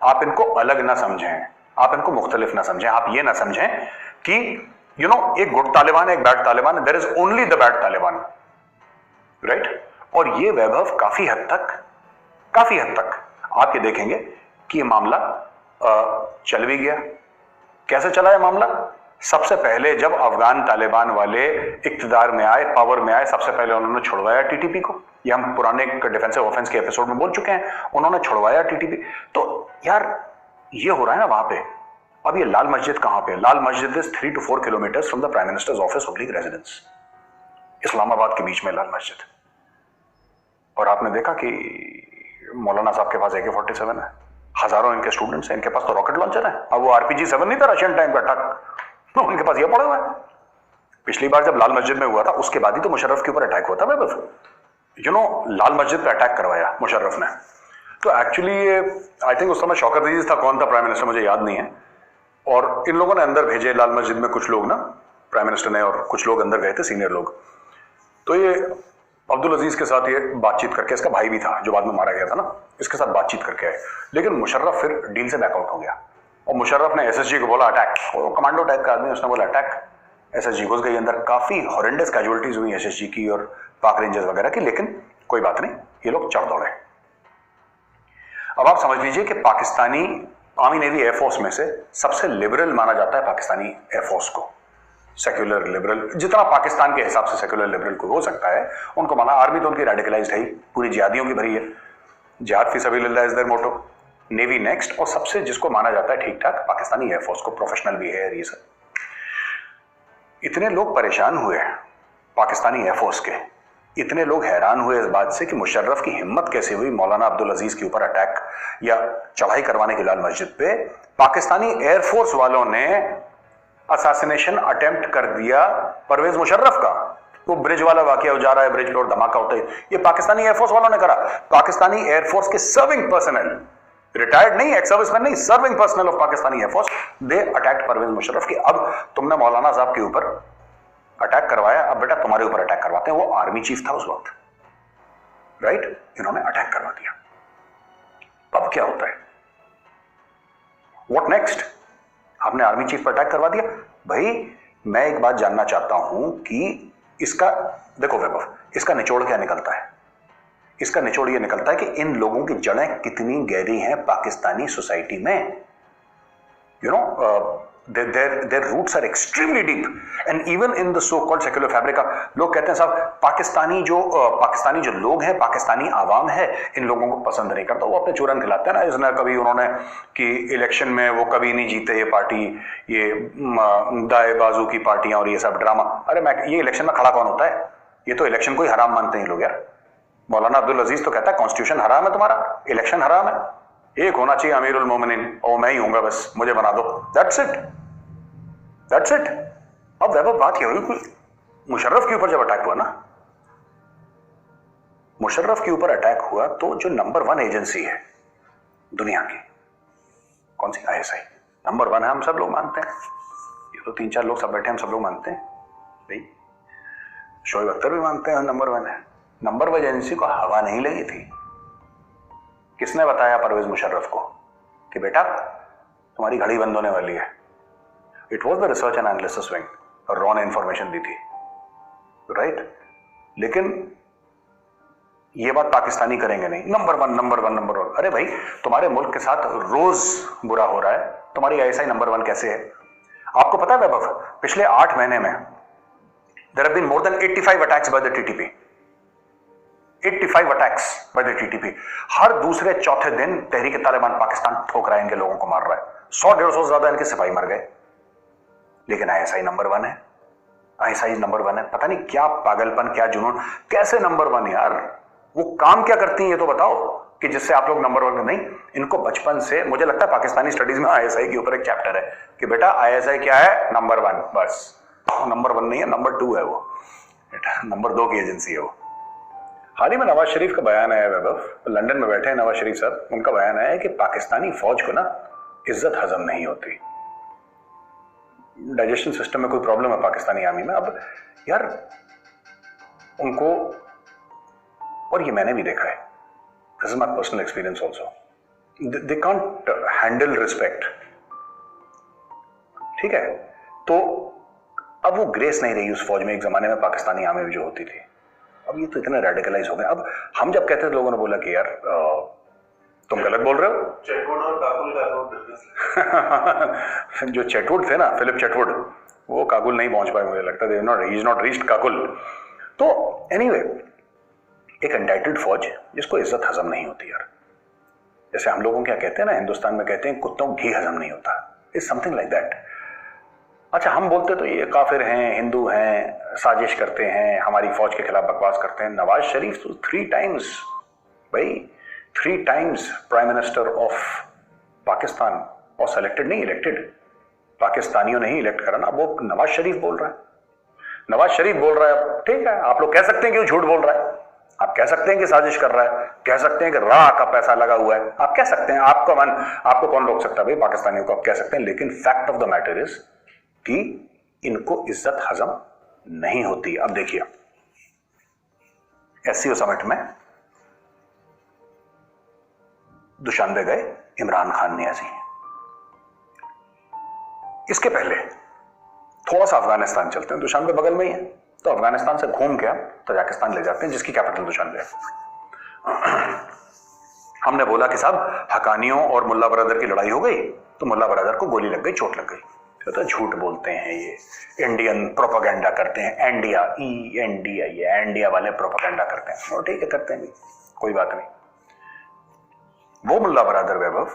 आप इनको अलग ना समझें, आप इनको मुख्तलिफ ना समझें, आप ये ना समझें कि एक गुड तालिबान है, एक बैड तालिबान है, there is only the bad Taliban, right. और ये वैभव काफी हद तक आप ये देखेंगे कि ये मामला चल भी गया। कैसे चला है मामला? सबसे पहले जब अफगान तालिबान वाले इक्तिदार में आए, पावर में आए, सबसे पहले उन्होंने छुड़वाया टीटीपी को। ये हम पुराने डिफेंसिव ऑफेंस के एपिसोड में बोल चुके हैं, उन्होंने छुड़वाया टीटीपी। तो यार ये हो रहा है ना वहां पे। अब ये लाल मस्जिद कहां पे? लाल मस्जिद is 3 to 4 kilometres from the prime minister's office public residence, Islamabad के बीच में लाल मस्जिद। और आपने देखा कि मौलाना साहब के पास AK-47 है, हजारों इनके स्टूडेंट्स हैं, इनके पास तो रॉकेट लॉन्चर है। अब वो RPG-7 नहीं था रशियन टाइम का टक, तो उनके पास ये पड़ा हुआ है। पिछली बार जब लाल मस्जिद में हुआ था उसके बाद ही तो मुशर्रफ के ऊपर अटैक हुआ था। लाल मस्जिद पे अटैक करवाया मुशर्रफ ने। तो एक्चुअली ये आई थिंक उस समय शौकत अजीज था, कौन था प्राइम मिनिस्टर मुझे याद नहीं है, और इन लोगों ने अंदर भेजे लाल मस्जिद में कुछ लोग ना, प्राइम मिनिस्टर ने और कुछ लोग अंदर गए थे, सीनियर लोग। तो ये अब्दुल अजीज के साथ ये बातचीत करके, इसका भाई भी था जो बाद में मारा गया था ना, इसके साथ बातचीत करके आए। लेकिन मुशर्रफ फिर डील से बैकआउट हो गया और मुशर्रफ ने एसएसजी को बोला अटैक। वो कमांडो टाइप का आदमी, उसने बोला अटैक। एसएसजी घुस गई अंदर, काफी हॉरेंडस कैजुअलिटीज हुई एसएसजी की और पाक रेंजर्स वगैरह की, लेकिन कोई बात नहीं, ये लोग चढ़ दौड़े। अब आप समझ लीजिए कि पाकिस्तानी आर्मी नेवी एयरफोर्स में से सबसे लिबरल माना जाता है पाकिस्तानी एयरफोर्स को, सेक्युलर लिबरल, जितना पाकिस्तान के हिसाब से सेक्युलर लिबरल को हो सकता है उनको माना। आर्मी तो उनकी रेडिकलाइज्ड है ही, पूरी जिहादियों की भरी है, जिहाद फी सबीलिल्लाह is their motto. Navy next, और सबसे जिसको माना जाता है ठीक ठाक पाकिस्तानी एयरफोर्स को, प्रोफेशनल भी है ये सब। इतने लोग परेशान हुए पाकिस्तानी एयरफोर्स के, इतने लोग हैरान हुए इस बात से कि मुशर्रफ की हिम्मत कैसे हुई मौलाना अब्दुल अजीज के ऊपर अटैक या चढ़ाई करवाने के लाल मस्जिद पे। पाकिस्तानी एयरफोर्स वालों ने असैसिनेशन अटेम्प्ट कर दिया परवेज मुशर्रफ का। वो ब्रिज वाला वाकया हो जा रहा है, ब्रिज पे और धमाका होता है, ये पाकिस्तानी एयरफोर्स वालों ने करा। पाकिस्तानी एयरफोर्स के सर्विंग पर्सनल, रिटायर्ड नहीं, एक्स सर्विसमैन नहीं, serving personnel of Pakistani air force, they attacked Parvez Musharraf की। अब तुमने मौलाना साहब के ऊपर अटैक करवाया, अब बेटा तुम्हारे ऊपर अटैक करवाते हैं। वो आर्मी चीफ था उस वक्त, राइट? इन्होंने अटैक करवा दिया। अब क्या होता है? What next? आपने आर्मी चीफ पर अटैक करवा दिया। भाई मैं एक बात जानना चाहता हूं कि इसका, देखो वैभव, इसका निचोड़ क्या निकलता है? इसका निचोड़ ये निकलता है कि इन लोगों की जड़ें कितनी गहरी हैं पाकिस्तानी सोसाइटी में। You know, their roots are extremely deep and even in the so called secular fabric। लोग कहते हैं साहब पाकिस्तानी जो लोग हैं, पाकिस्तानी आवाम है, इन लोगों को पसंद नहीं करता। वो अपने चूरन खिलाते हैं ना, इसने कभी उन्होंने कि इलेक्शन में वो कभी नहीं जीते ये पार्टी, ये दाए बाजू की पार्टियां और ये सब ड्रामा। अरे मैं, ये इलेक्शन में खड़ा कौन होता है? ये तो इलेक्शन को ही हराम मानते हैं लोग यार। मौलाना अब्दुल अजीज तो कहता है कॉन्स्टिट्यूशन हराम है तुम्हारा, इलेक्शन हराम है, एक होना चाहिए अमीरुल मोमिनीन और मैं ही हूंगा, बस मुझे बना दो, दैट्स इट, दैट्स इट। अब वैभव बात यह हुई कि मुशर्रफ के ऊपर जब अटैक हुआ ना, मुशर्रफ के ऊपर अटैक हुआ तो जो नंबर 1 एजेंसी है दुनिया की, कौन सी? आईएसआई नंबर 1 है, हम सब लोग मानते हैं। ये तो 3-4 लोग सब बैठे हैं, हम सब लोग मानते हैं भाई, शोएब अख्तर भी मानते हैं नंबर 1 है। नंबर 1 एजेंसी को हवा नहीं लगी थी। किसने बताया परवेज मुशर्रफ को कि बेटा तुम्हारी घड़ी बंद होने वाली है? It was the research and analysis wing, raw ने इंफॉर्मेशन दी थी, राइट? लेकिन ये बात पाकिस्तानी करेंगे नहीं, नंबर 1 नंबर 1 नंबर 1। अरे भाई तुम्हारे मुल्क के साथ रोज बुरा हो रहा है, तुम्हारी आईएसआई नंबर 1 कैसे है? आपको पता है वैभव, पिछले 8 महीने में there have been more than 85 attacks by the TTP. 85 attacks by the TTP. हर दूसरे चौथे दिन तहरीक तालिबान पाकिस्तान ठोक रहा है, इनके लोगों को मार रहा है। 100-150 से ज्यादा इनके सिपाही मर गए, लेकिन आईएसआई नंबर 1 है। आईएसआई नंबर 1 है। पता नहीं क्या पागलपन, क्या जुनून, कैसे नंबर 1 यार? वो काम क्या करती हैं ये तो बताओ कि जिससे आप लोग नंबर 1 नहीं? इनको बचपन से, मुझे लगता है पाकिस्तानी स्टडीज में आईएसआई के ऊपर एक चैप्टर है कि बेटा आईएसआई क्या है? नंबर 1, बस। नंबर 1 नहीं है, नंबर 2 है वो, नंबर 2 की एजेंसी है वो। हाल ही में नवाज शरीफ का बयान आया वैभव, लंदन में बैठे हैं नवाज शरीफ साहब, उनका बयान आया है कि पाकिस्तानी फौज को ना इज्जत हजम नहीं होती, डाइजेशन सिस्टम में कोई प्रॉब्लम है पाकिस्तानी आर्मी में। अब यार उनको, और ये मैंने भी देखा है, this is my personal experience also, they can't handle respect, ठीक है? तो अब वो ग्रेस नहीं रही उस फौज में, एक जमाने में पाकिस्तानी आर्मी जो होती थी। अब ये तो इतने रेडिकलाइज हो गए। अब हम जब कहते थे, लोगों ने बोला कि यार तुम गलत बोल रहे हो। चेटवुड और काबुल का तो बिजनेस जो चेटवुड थे ना, फिलिप चेटवुड, वो काबुल नहीं पहुंच पाए, मुझे लगता है he is not reached Kabul. तो एनीवे, एक अनटाइटल्ड फौज जिसको इज्जत हजम नहीं होती यार, जैसे हम लोगों क्या कहते हैं ना, हिंदुस्तान में कहते हैं कुत्तों घी हजम नहीं होता, इज समथिंग लाइक दैट। अच्छा, हम बोलते तो ये काफिर हैं, हिंदू हैं, साजिश करते हैं, हमारी फौज के खिलाफ बकवास करते हैं। नवाज शरीफ तो 3 टाइम्स भाई, 3 times prime minister of Pakistan, और सेलेक्टेड नहीं, इलेक्टेड। पाकिस्तानियों ने ही इलेक्ट करा ना। वो नवाज शरीफ बोल रहा है, नवाज शरीफ बोल रहा है, ठीक है, आप लोग कह सकते हैं कि वो झूठ बोल रहा है, आप कह सकते हैं कि साजिश कर रहा है, कह सकते हैं कि राह का पैसा लगा हुआ है, आप कह सकते हैं, आपको कौन रोक सकता है भाई पाकिस्तानियों को, आप कह सकते हैं। लेकिन fact of the matter is कि इनको इज्जत हजम नहीं होती। अब देखिए, एससीओ समिट में दुशानबे गए इमरान खान नियाजी। इसके पहले थोड़ा सा अफगानिस्तान चलते हैं, दुशानबे बगल में ही है, तो अफगानिस्तान से घूम के हम तजाकिस्तान ले जाते हैं जिसकी कैपिटल दुशानबे है। हमने बोला कि साहब हकानियों और मुल्ला बरदर की लड़ाई हो गई, तो मुल्ला बरदर को गोली लग गई, चोट लग गई। तो झूठ बोलते हैं, ये इंडियन प्रोपेगेंडा करते हैं, एनडीआ एनडीआ, ये एनडीआ वाले प्रोपेगेंडा करते हैं। और ठीक है, करते हैं, कोई बात नहीं। वो मुल्ला बरदर वैभव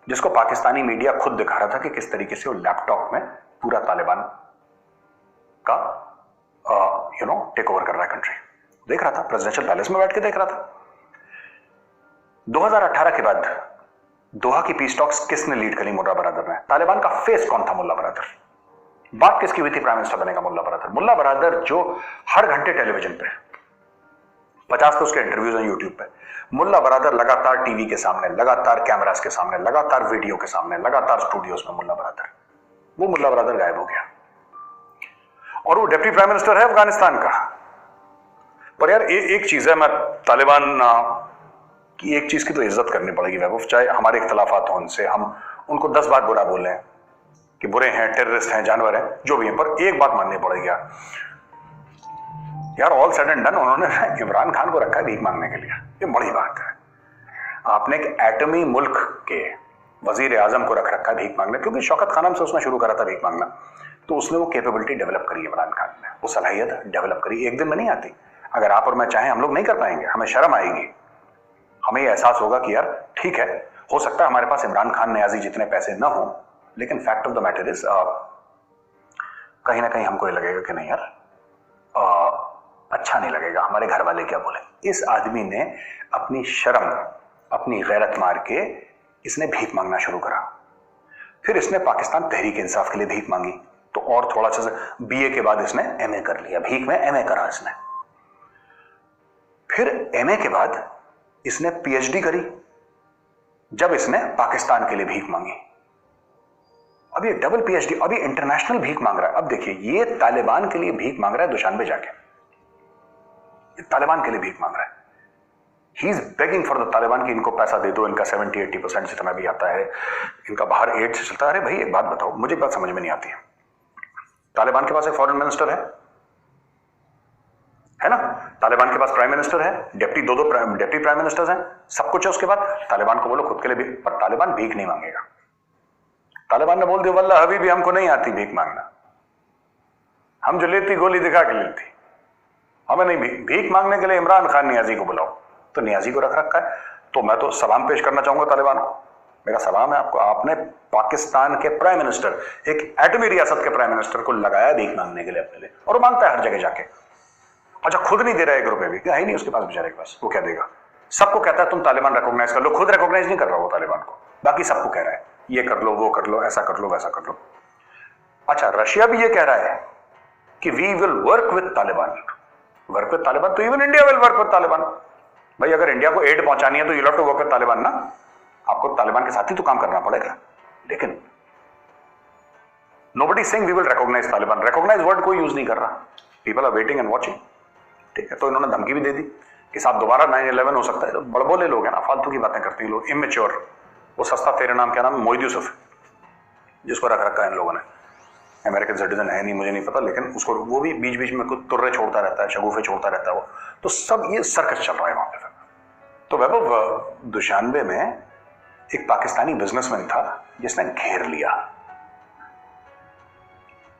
जिसको पाकिस्तानी मीडिया खुद दिखा रहा था कि किस तरीके से वो लैपटॉप में पूरा तालिबान का टेक ओवर कर रहा है कंट्री, देख रहा था, प्रेसिडेंशियल पैलेस में बैठ के देख रहा था। 2018 के बाद दोहा की पीस टॉक्स किसने लीड करी? मुल्ला बरदर ने। तालिबान का फेस कौन था? मुल्ला बरदर। बात किसकी हुई थी प्राइम मिनिस्टर बनेगा? मुल्ला बरदर। मुल्ला बरदर जो हर घंटे टेलीविजन पे 50 तो उसके इंटरव्यूज हैं यूट्यूब पे। मुल्ला बरदर लगातार टीवी के सामने, लगातार कैमरास के सामने, लगातार वीडियो के सामने, लगातार स्टूडियोज में मुल्ला बरदर। वो मुल्ला बरदर गायब हो गया और वो डिप्टी प्राइम मिनिस्टर है अफगानिस्तान का। पर यार एक चीज है, मैं तालिबान कि एक चीज की तो इज्जत करनी पड़ेगी वैभव, चाहे हमारे इख्तलाफात हो उनसे, हम उनको 10 बार बुरा बोले हैं कि बुरे हैं, टेररिस्ट हैं, जानवर हैं, जो भी हैं, पर एक बात माननी पड़ेगी यार ऑल सेड एंड डन उन्होंने इमरान खान को रखा है भीख मांगने के लिए। ये बड़ी बात है। आपने एक एटमी मुल्क के वजीर आजम को रख रखा है भीख मांगने, क्योंकि शौकत खानम से उसने शुरू करा था भीख मांगना, तो उसने वो कैपेबिलिटी डेवलप करी इमरान खान ने, वो सलाहियत डेवलप करी। एक दिन में नहीं आती। अगर आप और मैं चाहें हम लोग नहीं कर पाएंगे, हमें शर्म आएगी, हमें यह एहसास होगा कि यार ठीक है, हो सकता है हमारे पास इमरान खान नियाजी जितने पैसे ना हो, लेकिन fact of the matter is कहीं ना कहीं हमको ये लगेगा कि नहीं यार अच्छा नहीं लगेगा, हमारे घर वाले क्या बोले। इस आदमी ने अपनी शर्म, अपनी गैरत मार के इसने भीख मांगना शुरू करा। फिर इसने पाकिस्तान तहरीक इंसाफ के लिए भीख मांगी, तो और थोड़ा सा बीए के बाद इसने एमए कर लिया, भीख में एमए करा इसने। फिर एमए के बाद इसने पीएचडी करी, जब इसने पाकिस्तान के लिए भीख मांगी। अब ये डबल पीएचडी, अभी इंटरनेशनल भीख मांग रहा है। अब देखिए, ये तालिबान के लिए भीख मांग रहा है दुशानबे जाके, ये तालिबान के लिए भीख मांग रहा है। He is begging for the Taliban कि इनको पैसा दे दो, इनका 70-80% जितना भी आता है, इनका बाहर एड से चलता है। अरे भाई एक बात बताओ, मुझे एक बात समझ में नहीं आती है, तालिबान के पास एक फॉरेन मिनिस्टर है ना, तालिबान के पास प्राइम मिनिस्टर है, डिप्टी प्राइम मिनिस्टर्स हैं, सब कुछ है। उसके बाद तालिबान को बोलो खुद के लिए भी, पर तालिबान भीख नहीं मांगेगा। तालिबान ने बोल दिया वल्लाह हबीबी हमको नहीं आती भीख मांगना, हम जो लेती गोली दिखा के लेती, हमें नहीं भीख मांगने के लिए इमरान खान नियाजी को बुलाओ। तो नियाजी को रख रखा है। तो मैं तो सलाम पेश करना चाहूंगा तालिबान को, मेरा सलाम है आपको, आपने पाकिस्तान के प्राइम मिनिस्टर, एक एटमी रियासत के प्राइम मिनिस्टर को लगाया भीख मांगने के लिए अपने लिए, और वो मांगता है हर जगह जाके। अच्छा खुद नहीं दे रहा 1 रुपए भी, है ही नहीं उसके पास बेचारे के पास, वो क्या देगा? सबको कहता है तुम तालिबान रिकॉग्नाइज कर लो, खुद रिकॉग्नाइज नहीं कर रहा वो तालिबान को, बाकी सबको कह रहा है ये कर लो, वो कर लो, ऐसा कर लो, वैसा कर लो। अच्छा रशिया भी ये कह रहा है कि we will work with Taliban, work with Taliban, तो even India will work with Taliban. भाई अगर इंडिया को एड पहुंचानी है तो you have to work with Taliban ना, आपको तालिबान के साथ ही तो काम करना पड़ेगा। लेकिन nobody saying we will recognise Taliban, recognise word कोई यूज नहीं कर रहा, people are waiting and watching. ठीक है, तो इन्होंने धमकी भी दे दी कि साहब दोबारा 9/11 हो सकता है। तो बड़बोले लोग हैं ना, फालतू की बातें करते हैं लोग, इमेच्योर। वो सस्ता तेरे नाम क्या नाम, मोहिद यूसुफ, जिसको रख रखा है इन लोगों ने, अमेरिकन सिटीजन है नहीं मुझे नहीं पता, लेकिन उसको वो भी बीच बीच में कुछ तुर्रे छोड़ता रहता है, शगुफे छोड़ता रहता है वो, तो सब ये सर्कस चल रहा है वहां पे। तो वैभव दुशानबे में एक पाकिस्तानी बिजनेसमैन था जिसने घेर लिया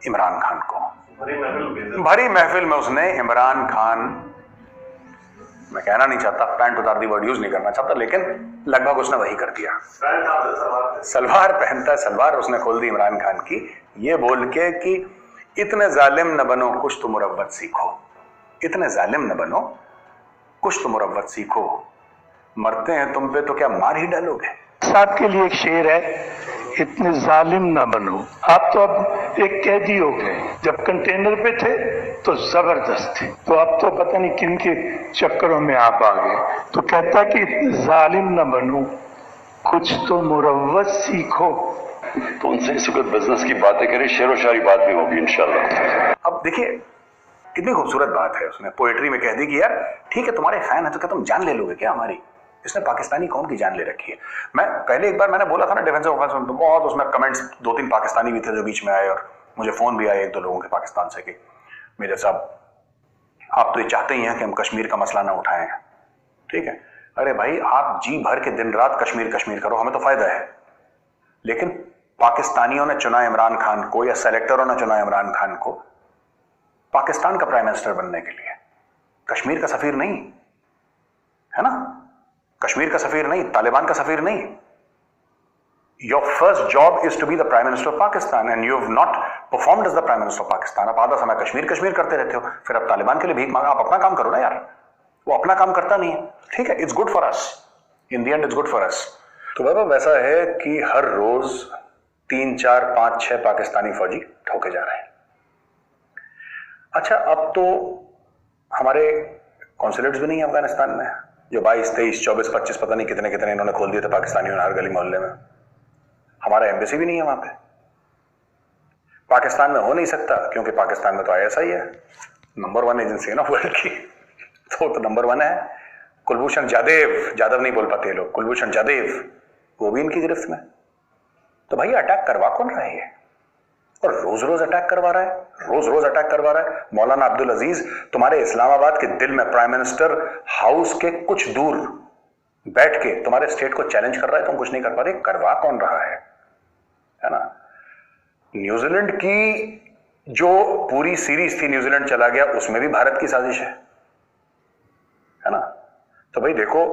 इमरान खान को, भरी महफिल में उसने इमरान खान, मैं कहना नहीं चाहता, पैंट उतार दी वर्ड यूज नहीं करना चाहता, लेकिन लगभग उसने वही कर दिया। सलवार पहनता है, सलवार उसने खोल दी इमरान खान की, ये बोल के कि इतने जालिम न बनो कुछ तो मुरव्वत सीखो, इतने जालिम न बनो कुछ तो मुरव्वत सीखो, मरते हैं तुम पे तो क्या मार ही डालोगे। साहब के लिए एक शेर है, इतने जालिम ना बनो। आप तो अब एक कैदी हो गए, जब कंटेनर पे थे तो जबरदस्त थे, तो अब तो पता नहीं किन के चक्करों में आप आ गए। तो कहता कि इतने जालिम ना बनो कुछ तो मुरव्वत सीखो। तो उनसे इस वक्त बिजनेस की बातें करें, शेरो शायरी बात भी होगी इंशाल्लाह। अब देखिए कितनी खूबसूरत बात है, उसने पोएट्री में कह दी कि यार ठीक है तुम्हारे फैन है तो क्या तुम जान ले लोगे क्या हमारी। इसने पाकिस्तानी कौम की जान ले रखी है। मैं पहले एक बार मैंने बोला था ना डिफेंस ऑफ तो बहुत उसमें कमेंट्स 2-3 पाकिस्तानी भी थे जो बीच में आए और मुझे फोन भी आए 1-2 लोगों के पाकिस्तान से कि मेजर साहब आप तो ये चाहते ही हैं कि हम कश्मीर का मसला ना उठाएं, ठीक है। अरे भाई आप जी भर के दिन रात कश्मीर कश्मीर करो, हमें तो फायदा है, लेकिन पाकिस्तानियों ने चुना इमरान खान को या सेलेक्टरों ने चुना इमरान खान को पाकिस्तान का प्राइम मिनिस्टर बनने के लिए, कश्मीर का सफीर नहीं, है ना। कश्मीर का सफीर नहीं, तालिबान का सफीर नहीं। Your first job is to be the Prime Minister of Pakistan and you have not performed as the Prime Minister of Pakistan। आप आधा समय कश्मीर कश्मीर करते रहते हो, फिर आप तालिबान के लिए भीख मांगा। आप अपना काम करो ना यार, वो अपना काम करता नहीं है, ठीक है। It's good for us, in the end it's good for us. तो बाबा वैसा है कि हर रोज 3, 4, 5, 6 पाकिस्तानी फौजी ठोके जा रहे हैं। अच्छा अब तो हमारे कॉन्सुलेट्स भी नहीं है अफगानिस्तान में, जो 22, 23, 24, 25 पता नहीं कितने कितने इन्होंने खोल दिए थे पाकिस्तानियों ने हर गली मोहल्ले में। हमारा एम्बेसी भी नहीं है वहां पे। पाकिस्तान में हो नहीं सकता क्योंकि पाकिस्तान में तो ISI है, नंबर 1 एजेंसी है ना वर्ल्ड की, तो नंबर 1 है। कुलभूषण जाधव नहीं बोल पाते लोग, कुलभूषण जाधव, वो भी इनकी गिरफ्त में। तो भाई अटैक करवा कौन रहा है ये, और रोज रोज अटैक करवा रहा है, रोज रोज अटैक करवा रहा है। मौलाना अब्दुल अजीज तुम्हारे इस्लामाबाद के दिल में प्राइम मिनिस्टर हाउस के कुछ दूर बैठ के तुम्हारे स्टेट को चैलेंज कर रहा है, तुम कुछ नहीं कर पा रहे, करवा कौन रहा है ना। न्यूजीलैंड की जो पूरी सीरीज थी, न्यूजीलैंड चला गया, उसमें भी भारत की साजिश है ना। तो भाई देखो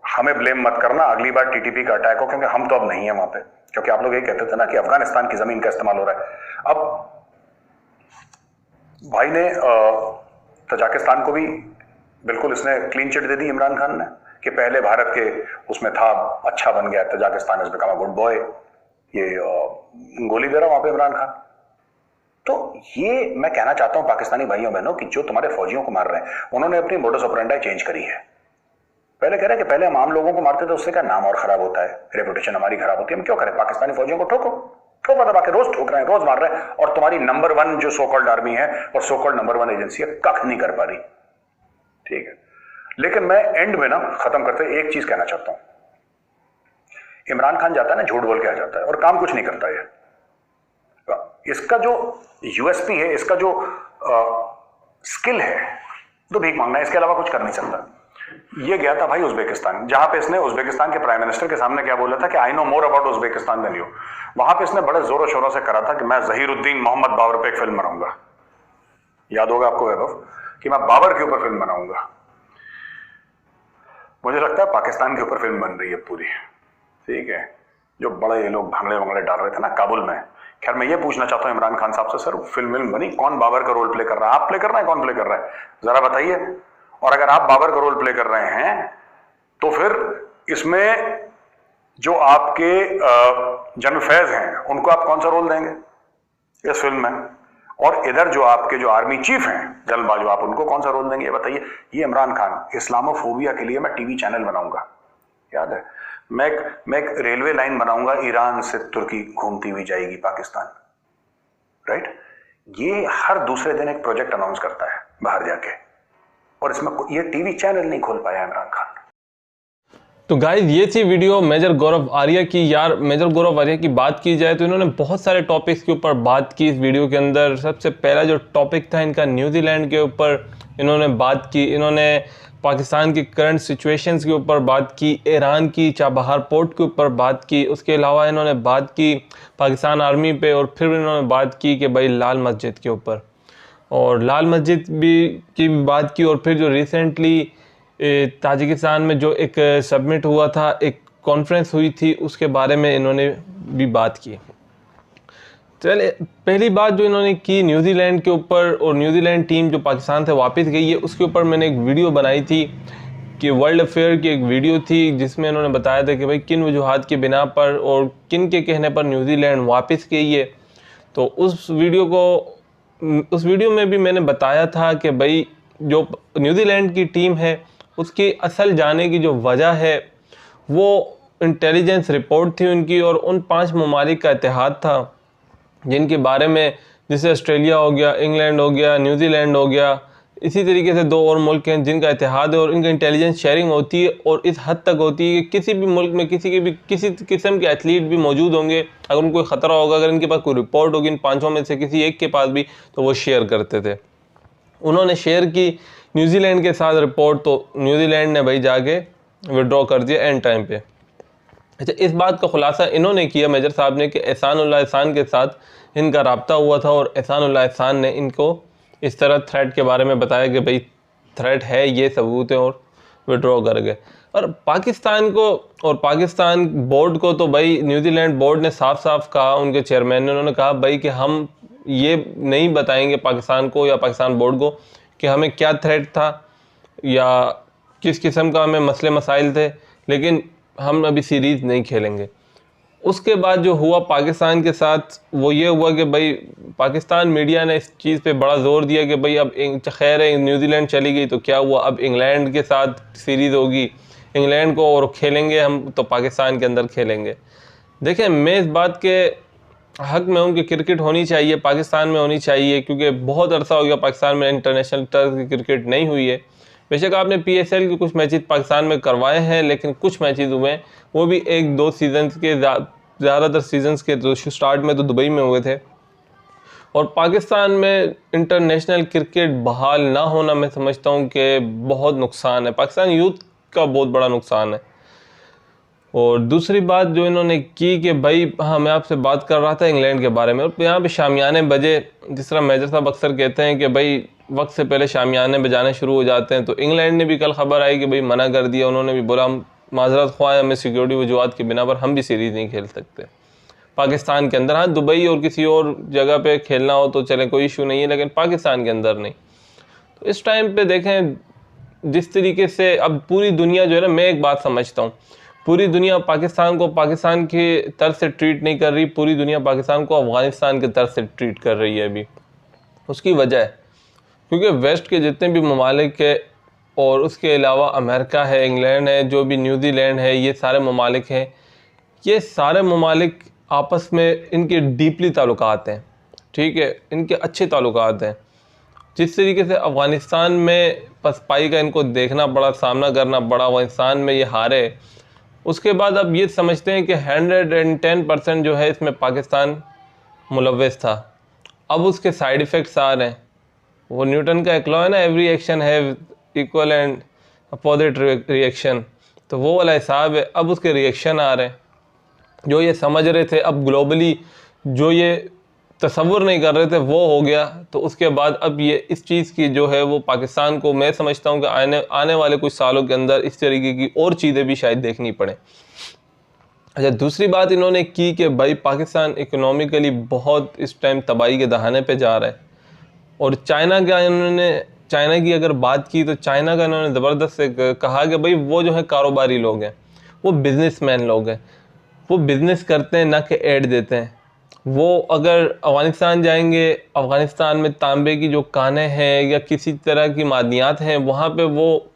हमें ब्लेम मत करना अगली बार TTP का अटैक हो, क्योंकि हम तो अब नहीं है वहां पे, क्योंकि आप लोग ये कहते थे ना कि अफगानिस्तान की जमीन का इस्तेमाल हो रहा है। अब भाई ने तजाकिस्तान को भी बिल्कुल इसने क्लीन चिट दे दी इमरान खान ने कि पहले भारत के उसमें था, अच्छा बन गया Tajikistan, is become a good boy, ये गोली दे रहा वहां पे इमरान खान। तो ये मैं कहना चाहता हूं पाकिस्तानी भाइयों बहनों कि जो तुम्हारे फौजियों को मार रहे हैं उन्होंने अपनी मोडस ऑपरेंडी चेंज करी है। पहले कह रहे कि पहले हम आम लोगों को मारते थे, उससे क्या नाम और खराब होता है, रेपुटेशन हमारी खराब होती है, हम क्यों करें, पाकिस्तानी फौजियों को ठोको दबा के, रोज ठोक रहे हैं, रोज मार रहे हैं, और तुम्हारी नंबर 1 जो सो कॉल्ड आर्मी है और सो कॉल्ड नंबर 1 एजेंसी है कख नहीं कर पा रही, ठीक है। लेकिन मैं एंड में ना खत्म करते एक चीज कहना चाहता हूं, इमरान खान जाता है ना झूठ बोल के आ जाता है और काम कुछ नहीं करता है। इसका जो USP है, इसका जो स्किल है, तो भीख मांगना है, इसके अलावा कुछ कर नहीं सकता। ये गया था भाई उज्बेकिस्तान, जहां पे इसने उज्बेकिस्तान के प्राइम मिनिस्टर के सामने क्या बोला था कि I know more about Uzbekistan than you. वहां पे इसने बड़े जोरों शोरों से करा था कि मैं जहीरुद्दीन मोहम्मद बाबर पे एक फिल्म बनाऊंगा, याद होगा आपको वैभव, कि मैं बाबर के ऊपर फिल्म बनाऊंगा। मुझे लगता है पाकिस्तान के ऊपर फिल्म बन रही है पूरी, ठीक है। जो बड़े ये लोग भांगड़े वंगड़े डाल रहे थे ना काबुल में। खैर मैं ये पूछना चाहता हूं इमरान खान साहब से, सर फिल्म बनी, कौन बाबर का रोल प्ले कर रहा है, आप प्ले कर रहे हैं, कौन प्ले कर रहा है, जरा बताइए। और अगर आप बाबर का रोल प्ले कर रहे हैं तो फिर इसमें जो आपके जनरल फैज हैं उनको आप कौन सा रोल देंगे इस फिल्म में, और इधर जो आपके जो आर्मी चीफ हैं जनरल बाजवा, आप उनको कौन सा रोल देंगे, ये बताइए। ये इमरान खान इस्लामोफोबिया के लिए मैं टीवी चैनल बनाऊंगा, याद है, मैं एक रेलवे लाइन बनाऊंगा, ईरान से तुर्की घूमती हुई जाएगी पाकिस्तान, राइट। ये हर दूसरे दिन एक प्रोजेक्ट अनाउंस करता है बाहर जाके, और इसमें ये टीवी चैनल नहीं खोल पाया इमरान खान। तो गाइस ये थी वीडियो मेजर गौरव आर्या की। यार मेजर गौरव आर्या की बात की जाए तो इन्होंने बहुत सारे टॉपिक्स के ऊपर बात की इस वीडियो के अंदर। सबसे पहला जो टॉपिक था इनका न्यूजीलैंड के ऊपर इन्होंने बात की, इन्होंने पाकिस्तान की करंट सिचुएशंस के ऊपर बात की, ईरान की चाबहार पोर्ट के ऊपर बात की, उसके अलावा इन्होंने बात की पाकिस्तान आर्मी पे, और फिर इन्होंने बात की कि भाई लाल मस्जिद के ऊपर, और लाल मस्जिद की भी बात की। और फिर जो रिसेंटली ताजिकिस्तान में जो एक सबमिट हुआ था, एक कॉन्फ्रेंस हुई थी, उसके बारे में इन्होंने भी बात की। चले पहली बात जो इन्होंने की न्यूजीलैंड के ऊपर, और न्यूजीलैंड टीम जो पाकिस्तान से वापस गई है उसके ऊपर मैंने एक वीडियो बनाई थी कि वर्ल्ड अफेयर की एक वीडियो थी जिसमें इन्होंने बताया था कि भाई किन वजूहात की बिना पर और किन के कहने पर न्यूजीलैंड वापस गई है। तो उस वीडियो में भी मैंने बताया था कि भाई जो न्यूजीलैंड की टीम है उसकी असल जाने की जो वजह है वो इंटेलिजेंस रिपोर्ट थी उनकी और उन 5 ममालिक का इत्तेहाद था जिनके बारे में, जैसे ऑस्ट्रेलिया हो गया, इंग्लैंड हो गया, न्यूजीलैंड हो गया, इसी तरीके से 2 और मुल्क हैं जिनका इत्तेहाद है और इनका इंटेलिजेंस शेयरिंग होती है और इस हद तक होती है कि किसी भी मुल्क में किसी किस्म के एथलीट भी मौजूद होंगे, अगर उनको कोई ख़तरा होगा, अगर इनके पास कोई रिपोर्ट होगी इन 5 में से किसी एक के पास भी, तो वो शेयर करते थे। उन्होंने शेयर की न्यूजीलैंड के साथ रिपोर्ट, तो न्यूजीलैंड ने भाई जाके विड्रॉ कर दिया एंड टाइम पे। अच्छा, इस बात का खुलासा इन्होंने किया मेजर साहब ने कि एहसानुल्लाह एहसान के साथ इनका रब्ता हुआ था और एहसानुल्लाह एहसान ने इनको इस तरह थ्रेट के बारे में बताया कि भाई थ्रेट है, ये सबूत है, और विड्रॉ कर गए। और पाकिस्तान को और पाकिस्तान बोर्ड को तो भाई न्यूजीलैंड बोर्ड ने साफ साफ कहा, उनके चेयरमैन ने, उन्होंने कहा भाई कि हम ये नहीं बताएंगे पाकिस्तान को या पाकिस्तान बोर्ड को कि हमें क्या थ्रेट था या किस किस्म का हमें मसले मसाइल थे, लेकिन हम अभी सीरीज़ नहीं खेलेंगे। उसके बाद जो हुआ पाकिस्तान के साथ वो ये हुआ कि भाई पाकिस्तान मीडिया ने इस चीज़ पे बड़ा ज़ोर दिया कि भाई अब खैर है न्यूजीलैंड चली गई तो क्या हुआ, अब इंग्लैंड के साथ सीरीज़ होगी, इंग्लैंड को और खेलेंगे हम तो पाकिस्तान के अंदर खेलेंगे। देखें, मैं इस बात के हक में हूँ कि क्रिकेट होनी चाहिए, पाकिस्तान में होनी चाहिए, क्योंकि बहुत अरसा हो गया पाकिस्तान में इंटरनेशनल टर्फ की क्रिकेट नहीं हुई है। बेशक आपने PSL के कुछ मैचेस पाकिस्तान में करवाए हैं, लेकिन कुछ मैचेस हुए हैं वो भी 1-2 सीजन्स के, ज़्यादातर सीजन्स के तो स्टार्ट में तो दुबई में हुए थे। और पाकिस्तान में इंटरनेशनल क्रिकेट बहाल ना होना मैं समझता हूँ कि बहुत नुकसान है, पाकिस्तान यूथ का बहुत बड़ा नुकसान है। और दूसरी बात जो इन्होंने की कि भाई हाँ, मैं आपसे बात कर रहा था इंग्लैंड के बारे में, और यहाँ पे शामियाने बजे, जिस तरह मेजर साहब अक्सर कहते हैं कि भाई वक्त से पहले शामियाने बजाने शुरू हो जाते हैं, तो इंग्लैंड ने भी कल खबर आई कि भाई मना कर दिया, उन्होंने भी बोला हम माजरत ख्वाह, हमें सिक्योरिटी वजूहत की बिना पर हम भी सीरीज़ नहीं खेल सकते पाकिस्तान के अंदर। हाँ, दुबई और किसी और जगह पे खेलना हो तो चले, कोई इशू नहीं है, लेकिन पाकिस्तान के अंदर नहीं। तो इस टाइम पे देखें जिस तरीके से अब पूरी दुनिया जो है ना, मैं एक बात समझता हूँ, पूरी दुनिया पाकिस्तान को पाकिस्तान के तरफ से ट्रीट नहीं कर रही, पूरी दुनिया पाकिस्तान को अफ़गानिस्तान के तरफ से ट्रीट कर रही है अभी। उसकी वजह है क्योंकि वेस्ट के जितने भी ममालिक है और उसके अलावा अमेरिका है, इंग्लैंड है, जो भी न्यूजीलैंड है, ये सारे ममालिक हैं, ये सारे ममालिक आपस में इनके डीपली ताल्लुकात हैं, ठीक है, इनके अच्छे ताल्लुकात हैं। जिस तरीके से अफ़गानिस्तान में पसपाई का इनको देखना पड़ा, सामना करना पड़ा, अफ़गानिस्तान में ये हारे, उसके बाद अब ये समझते हैं कि 110% जो है इसमें पाकिस्तान मुलव्वस था। अब उसके साइड इफ़ेक्ट्स आ रहे हैं, वो न्यूटन का एक लॉ है ना, every action have equal and opposite reaction, तो वो वाला हिसाब है। अब उसके रिएक्शन आ रहे हैं, जो ये समझ रहे थे अब ग्लोबली जो ये तसव्वुर नहीं कर रहे थे वो हो गया। तो उसके बाद अब ये इस चीज़ की जो है वो पाकिस्तान को, मैं समझता हूँ कि आने वाले कुछ सालों के अंदर इस तरीके की और चीज़ें भी शायद देखनी पड़े। अच्छा, दूसरी बात इन्होंने की कि भाई पाकिस्तान इकोनॉमिकली बहुत इस टाइम तबाही के दहाने पे जा रहा है, और चाइना का इन्होंने, चाइना की अगर बात की तो चाइना का इन्होंने ज़बरदस्त से कहा कि भाई वो जो है कारोबारी लोग हैं, वो बिजनेसमैन लोग हैं, वो बिज़नेस करते हैं ना कि एड देते हैं। वो अगर अफ़गानिस्तान जाएंगे, अफ़गानिस्तान में तांबे की जो कानें हैं या किसी तरह की मादनियात हैं, वहाँ पे वो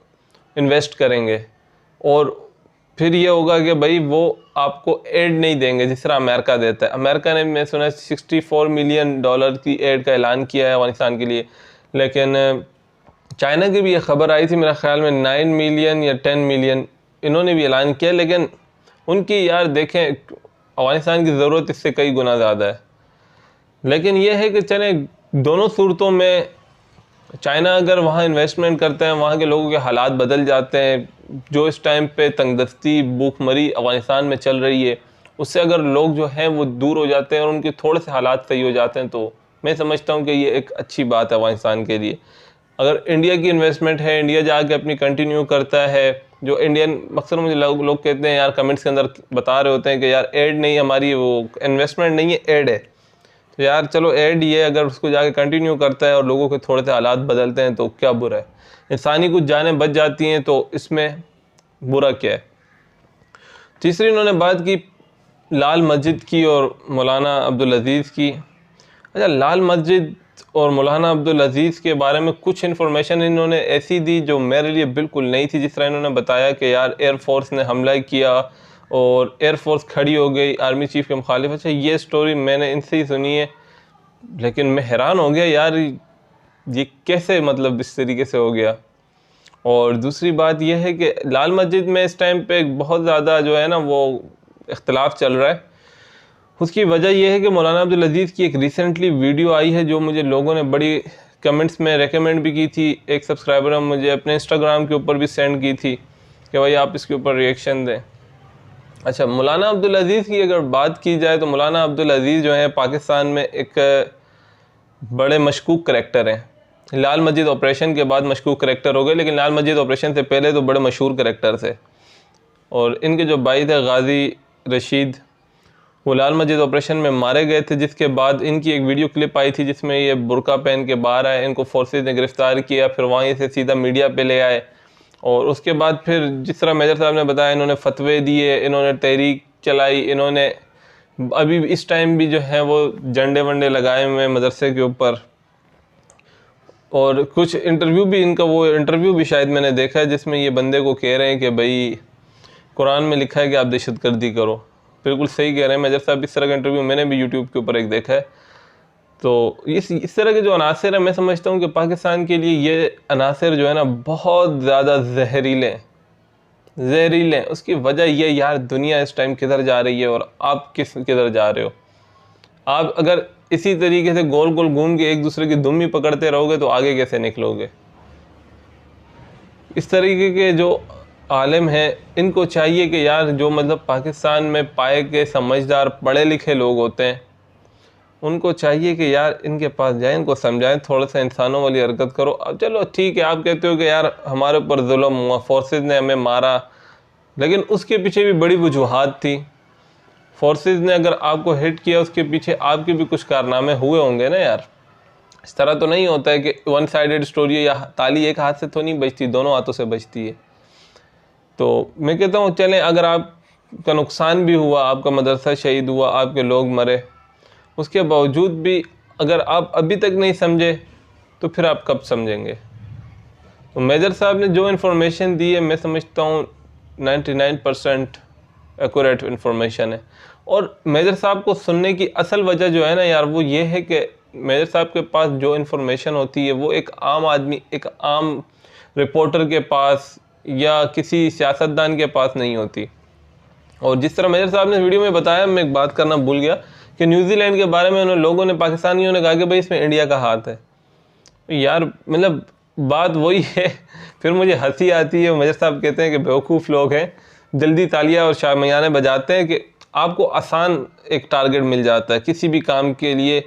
इन्वेस्ट करेंगे, और फिर ये होगा कि भाई वो आपको एड नहीं देंगे जिस तरह अमेरिका देता है। अमेरिका ने, मैं सुना, $64 मिलियन की एड का ऐलान किया है अफ़गानिस्तान के लिए, लेकिन चाइना की भी ये खबर आई थी मेरा ख्याल में 9 मिलियन या 10 मिलियन इन्होंने भी ऐलान किया, लेकिन उनकी यार देखें अफ़गानिस्तान की ज़रूरत इससे कई गुना ज़्यादा है। लेकिन यह है कि चले दोनों सूरतों में चाइना अगर वहाँ इन्वेस्टमेंट करते हैं, वहाँ के लोगों के हालात बदल जाते हैं। जो इस टाइम पे तंगदस्ती, भूखमरी अफ़गानिस्तान में चल रही है, उससे अगर लोग जो हैं वो दूर हो जाते हैं और उनके थोड़े से हालात सही हो जाते हैं, तो मैं समझता हूँ कि ये एक अच्छी बात है अफ़गानिस्तान के लिए। अगर इंडिया की इन्वेस्टमेंट है, इंडिया जाके अपनी कंटिन्यू करता है, जो इंडियन अक्सर मुझे लोग कहते हैं यार, कमेंट्स के अंदर बता रहे होते हैं कि यार एड नहीं, हमारी वो इन्वेस्टमेंट नहीं है, एड है। तो यार चलो एड ये अगर उसको जाके कंटिन्यू करता है और लोगों के थोड़े से हालात बदलते हैं तो क्या बुरा है, इंसानी कुछ जानें बच जाती हैं, तो इसमें बुरा क्या है। तीसरी इन्होंने बात की लाल मस्जिद की और मौलाना अब्दुल अज़ीज़ की। अच्छा, लाल मस्जिद और मौलाना अब्दुल अज़ीज़ के बारे में कुछ इन्फॉर्मेशन इन्होंने ऐसी दी जो मेरे लिए बिल्कुल नहीं थी। जिस तरह इन्होंने बताया कि यार एयरफोर्स ने हमला किया और एयरफोर्स खड़ी हो गई आर्मी चीफ के मुखालिफ। अच्छा, ये स्टोरी मैंने इनसे ही सुनी है, लेकिन मैं हैरान हो गया यार, ये कैसे मतलब इस तरीके से हो गया। और दूसरी बात यह है कि लाल मस्जिद में इस टाइम पे बहुत ज़्यादा जो है ना वो इख्तलाफ चल रहा है। उसकी वजह यह है कि मौलाना अब्दुल अजीज़ की एक रिसेंटली वीडियो आई है जो मुझे लोगों ने बड़ी कमेंट्स में रेकमेंड भी की थी। एक सब्सक्राइबर ने मुझे अपने इंस्टाग्राम के ऊपर भी सेंड की थी कि भाई आप इसके ऊपर रिएक्शन दें। अच्छा, मौलाना अब्दुल अजीज़ की अगर बात की जाए तो मौलाना अब्दुल अजीज़ जो है पाकिस्तान में एक बड़े मशकूक करैक्टर हैं। लाल मस्जिद ऑपरेशन के बाद मशकूक करैक्टर हो गए, लेकिन लाल मस्जिद ऑपरेशन से पहले तो बड़े मशहूर करैक्टर थे। और इनके जो भाई थे गाजी रशीद, वो लाल मस्जिद ऑपरेशन में मारे गए थे, जिसके बाद इनकी एक वीडियो क्लिप आई थी जिसमें ये बुर्का पहन के बाहर आए। इनको फोर्सेज ने गिरफ़्तार किया, फिर वहीं से सीधा मीडिया पे ले आए। और उसके बाद फिर जिस तरह मेजर साहब ने बताया, इन्होंने फतवे दिए, इन्होंने तहरीक चलाई, इन्होंने अभी इस टाइम भी जो है वो झंडे वंडे लगाए हुए हैं मदरसे के ऊपर। और कुछ इंटरव्यू भी इनका, वो इंटरव्यू भी शायद मैंने देखा है जिसमें ये बंदे को कह रहे हैं कि भाई कुरान में लिखा है कि आप दहशतगर्दी करो। बिल्कुल सही कह रहे हैं मेजर साहब। इस तरह का इंटरव्यू मैंने भी यूट्यूब के ऊपर एक देखा है। तो इस तरह के जो अनासर है, मैं समझता हूँ कि पाकिस्तान के लिए ये अनासर जो है ना बहुत ज़्यादा जहरीले हैं। उसकी वजह ये, यार दुनिया इस टाइम किधर जा रही है और आप किधर जा रहे हो। आप अगर इसी तरीके से गोल गोल घूम के एक दूसरे की दुम ही पकड़ते रहोगे तो आगे कैसे निकलोगे। इस तरीके के जो आलिम हैं, इनको चाहिए कि यार जो मतलब पाकिस्तान में पाए के समझदार पढ़े लिखे लोग होते हैं, उनको चाहिए कि यार इनके पास जाएं, इनको समझाएं, थोड़ा सा इंसानों वाली हरकत करो। अब चलो ठीक है, आप कहते हो कि यार हमारे ऊपर जुल्म हुआ, फोर्सेस ने हमें मारा, लेकिन उसके पीछे भी बड़ी वजूहात थी। फोर्सेस ने अगर आपको हिट किया, उसके पीछे आपके भी कुछ कारनामे हुए होंगे ना यार। इस तरह तो नहीं होता है कि वन साइडेड स्टोरी है, या ताली एक हाथ से तो नहीं बजती, दोनों हाथों से बजती है। तो मैं कहता हूँ चलें, अगर आपका नुकसान भी हुआ, आपका मदरसा शहीद हुआ, आपके लोग मरे, उसके बावजूद भी अगर आप अभी तक नहीं समझे तो फिर आप कब समझेंगे। तो मेजर साहब ने जो इन्फॉर्मेशन दी है, मैं समझता हूँ 99% एक्यूरेट इन्फॉर्मेशन है। और मेजर साहब को सुनने की असल वजह जो है ना यार, वो ये है कि मेजर साहब के पास जो इन्फॉर्मेशन होती है वो एक आम आदमी, एक आम रिपोर्टर के पास या किसी सियासतदान के पास नहीं होती। और जिस तरह मेजर साहब ने वीडियो में बताया, मैं एक बात करना भूल गया कि न्यूजीलैंड के बारे में उन्होंने, लोगों ने, पाकिस्तानियों ने कहा कि भाई इसमें इंडिया का हाथ है। यार मतलब बात वही है। फिर मुझे हंसी आती है। मेजर साहब कहते हैं कि बेवकूफ़ लोग हैं, जल्दी तालियां और शामियाने बजाते हैं कि आपको आसान एक टारगेट मिल जाता है किसी भी काम के लिए।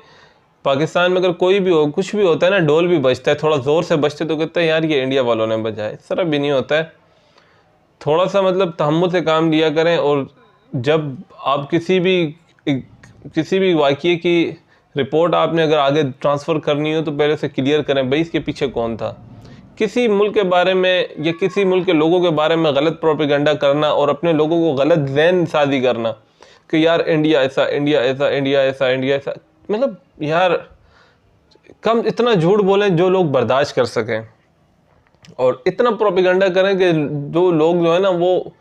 पाकिस्तान में अगर कोई भी हो, कुछ भी होता है ना, डोल भी बजता है, थोड़ा ज़ोर से बजते तो कहते हैं यार ये इंडिया वालों ने बजाया। इस तरह भी नहीं होता है। थोड़ा सा मतलब तहम्मुल से काम लिया करें। और जब आप किसी भी वाक़ये की रिपोर्ट आपने अगर आगे ट्रांसफ़र करनी हो तो पहले से क्लियर करें भाई इसके पीछे कौन था। किसी मुल्क के बारे में या किसी मुल्क के लोगों के बारे में गलत प्रोपेगेंडा करना और अपने लोगों को गलत ज़हन साजी करना कि यार इंडिया ऐसा, इंडिया ऐसा, इंडिया ऐसा, इंडिया ऐसा, मतलब यार कम इतना झूठ बोलें जो लोग बर्दाश्त कर सकें, और इतना प्रोपेगेंडा करें कि जो लोग जो है ना वो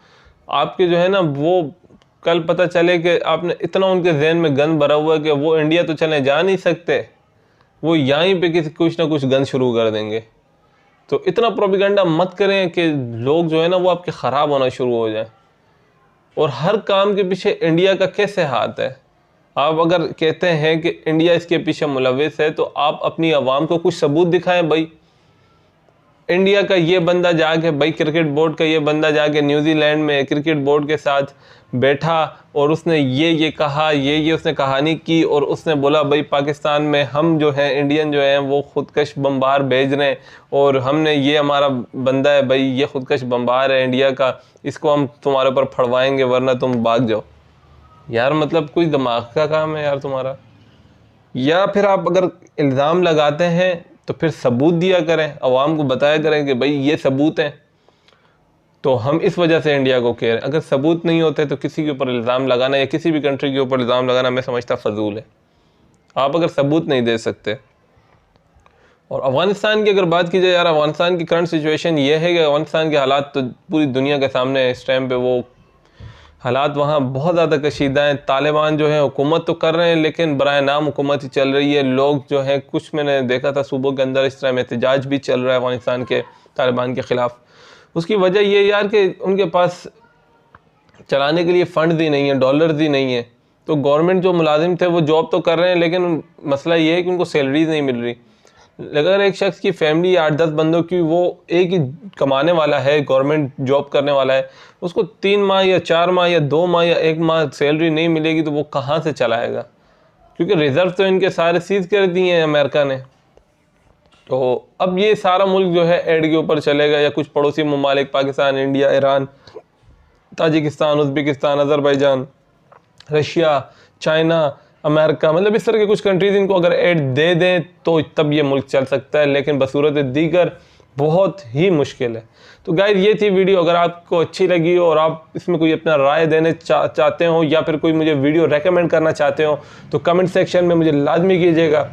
आपके जो है ना वो कल पता चले कि आपने इतना उनके जहन में गंद भरा हुआ है कि वो इंडिया तो चले जा नहीं सकते, वो यहीं पे कुछ ना कुछ गंद शुरू कर देंगे। तो इतना प्रोपेगेंडा मत करें कि लोग जो है ना वो आपके ख़राब होना शुरू हो जाए। और हर काम के पीछे इंडिया का कैसे हाथ है। आप अगर कहते हैं कि इंडिया इसके पीछे मुलविस है तो आप अपनी आवाम को कुछ सबूत दिखाएं। भाई इंडिया का ये बंदा जाके, भाई क्रिकेट बोर्ड का ये बंदा जाके न्यूजीलैंड में क्रिकेट बोर्ड के साथ बैठा और उसने ये कहा, ये उसने कहानी की, और उसने बोला भाई पाकिस्तान में हम जो हैं इंडियन जो हैं वो खुदकश बम्बार भेज रहे हैं और हमने ये हमारा बंदा है भाई, ये खुदकश बम्बार है इंडिया का, इसको हम तुम्हारे ऊपर फड़वाएंगे वरना तुम भाग जाओ। यार मतलब कोई दिमाग का काम है यार तुम्हारा। या फिर आप अगर इल्ज़ाम लगाते हैं तो फिर सबूत दिया करें, अवाम को बताया करें कि भाई ये सबूत हैं तो हम इस वजह से इंडिया को कह रहे हैं। अगर सबूत नहीं होते तो किसी के ऊपर इल्ज़ाम लगाना या किसी भी कंट्री के ऊपर इल्ज़ाम लगाना मैं समझता फजूल है, आप अगर सबूत नहीं दे सकते। और अफ़गानिस्तान की अगर बात की जाए यार, अफ़गानिस्तान की करंट सिचुएशन ये है कि अफ़गानिस्तान के हालात तो पूरी दुनिया के सामने इस टाइम पे वो हालात वहाँ बहुत ज़्यादा कशीदा हैं। तालिबान जो है हुकूमत तो कर रहे हैं लेकिन बराए नाम हुकूमत ही चल रही है। लोग जो हैं, कुछ मैंने देखा था सूबों के अंदर इस तरह में एहतजाज भी चल रहा है अफगानिस्तान के तालिबान के ख़िलाफ़। उसकी वजह ये यार कि उनके पास चलाने के लिए फ़ंड ही नहीं है, डॉलर्स ही नहीं है। तो गवर्नमेंट जो मुलाजिम थे वो जॉब तो कर रहे हैं लेकिन मसला ये है कि उनको सैलरीज नहीं मिल रही। अगर एक शख्स की फैमिली 8-10 बंदों की, वो एक ही कमाने वाला है, गवर्नमेंट जॉब करने वाला है, उसको 3 माह या 4 माह या 2 माह या 1 माह सैलरी नहीं मिलेगी तो वो कहाँ से चलाएगा? क्योंकि रिज़र्व तो इनके सारे सीज़ कर दिए हैं अमेरिका ने। तो अब ये सारा मुल्क जो है एड के ऊपर चलेगा, या कुछ पड़ोसी ममालिक Pakistan, India, Iran, Tajikistan, Uzbekistan, Azerbaijan, Russia, China, America, मतलब इस तरह के कुछ कंट्रीज़ इनको अगर एड दे दें तो तब ये मुल्क चल सकता है, लेकिन बसूरत दीगर बहुत ही मुश्किल है। तो गाइस ये थी वीडियो। अगर आपको अच्छी लगी हो और आप इसमें कोई अपना राय देने चाहते हो या फिर कोई मुझे वीडियो रेकमेंड करना चाहते हो तो कमेंट सेक्शन में मुझे लाजमी कीजिएगा।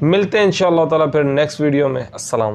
मिलते हैं इंशाअल्लाह ताला फिर नेक्स्ट वीडियो में। अस्सलाम।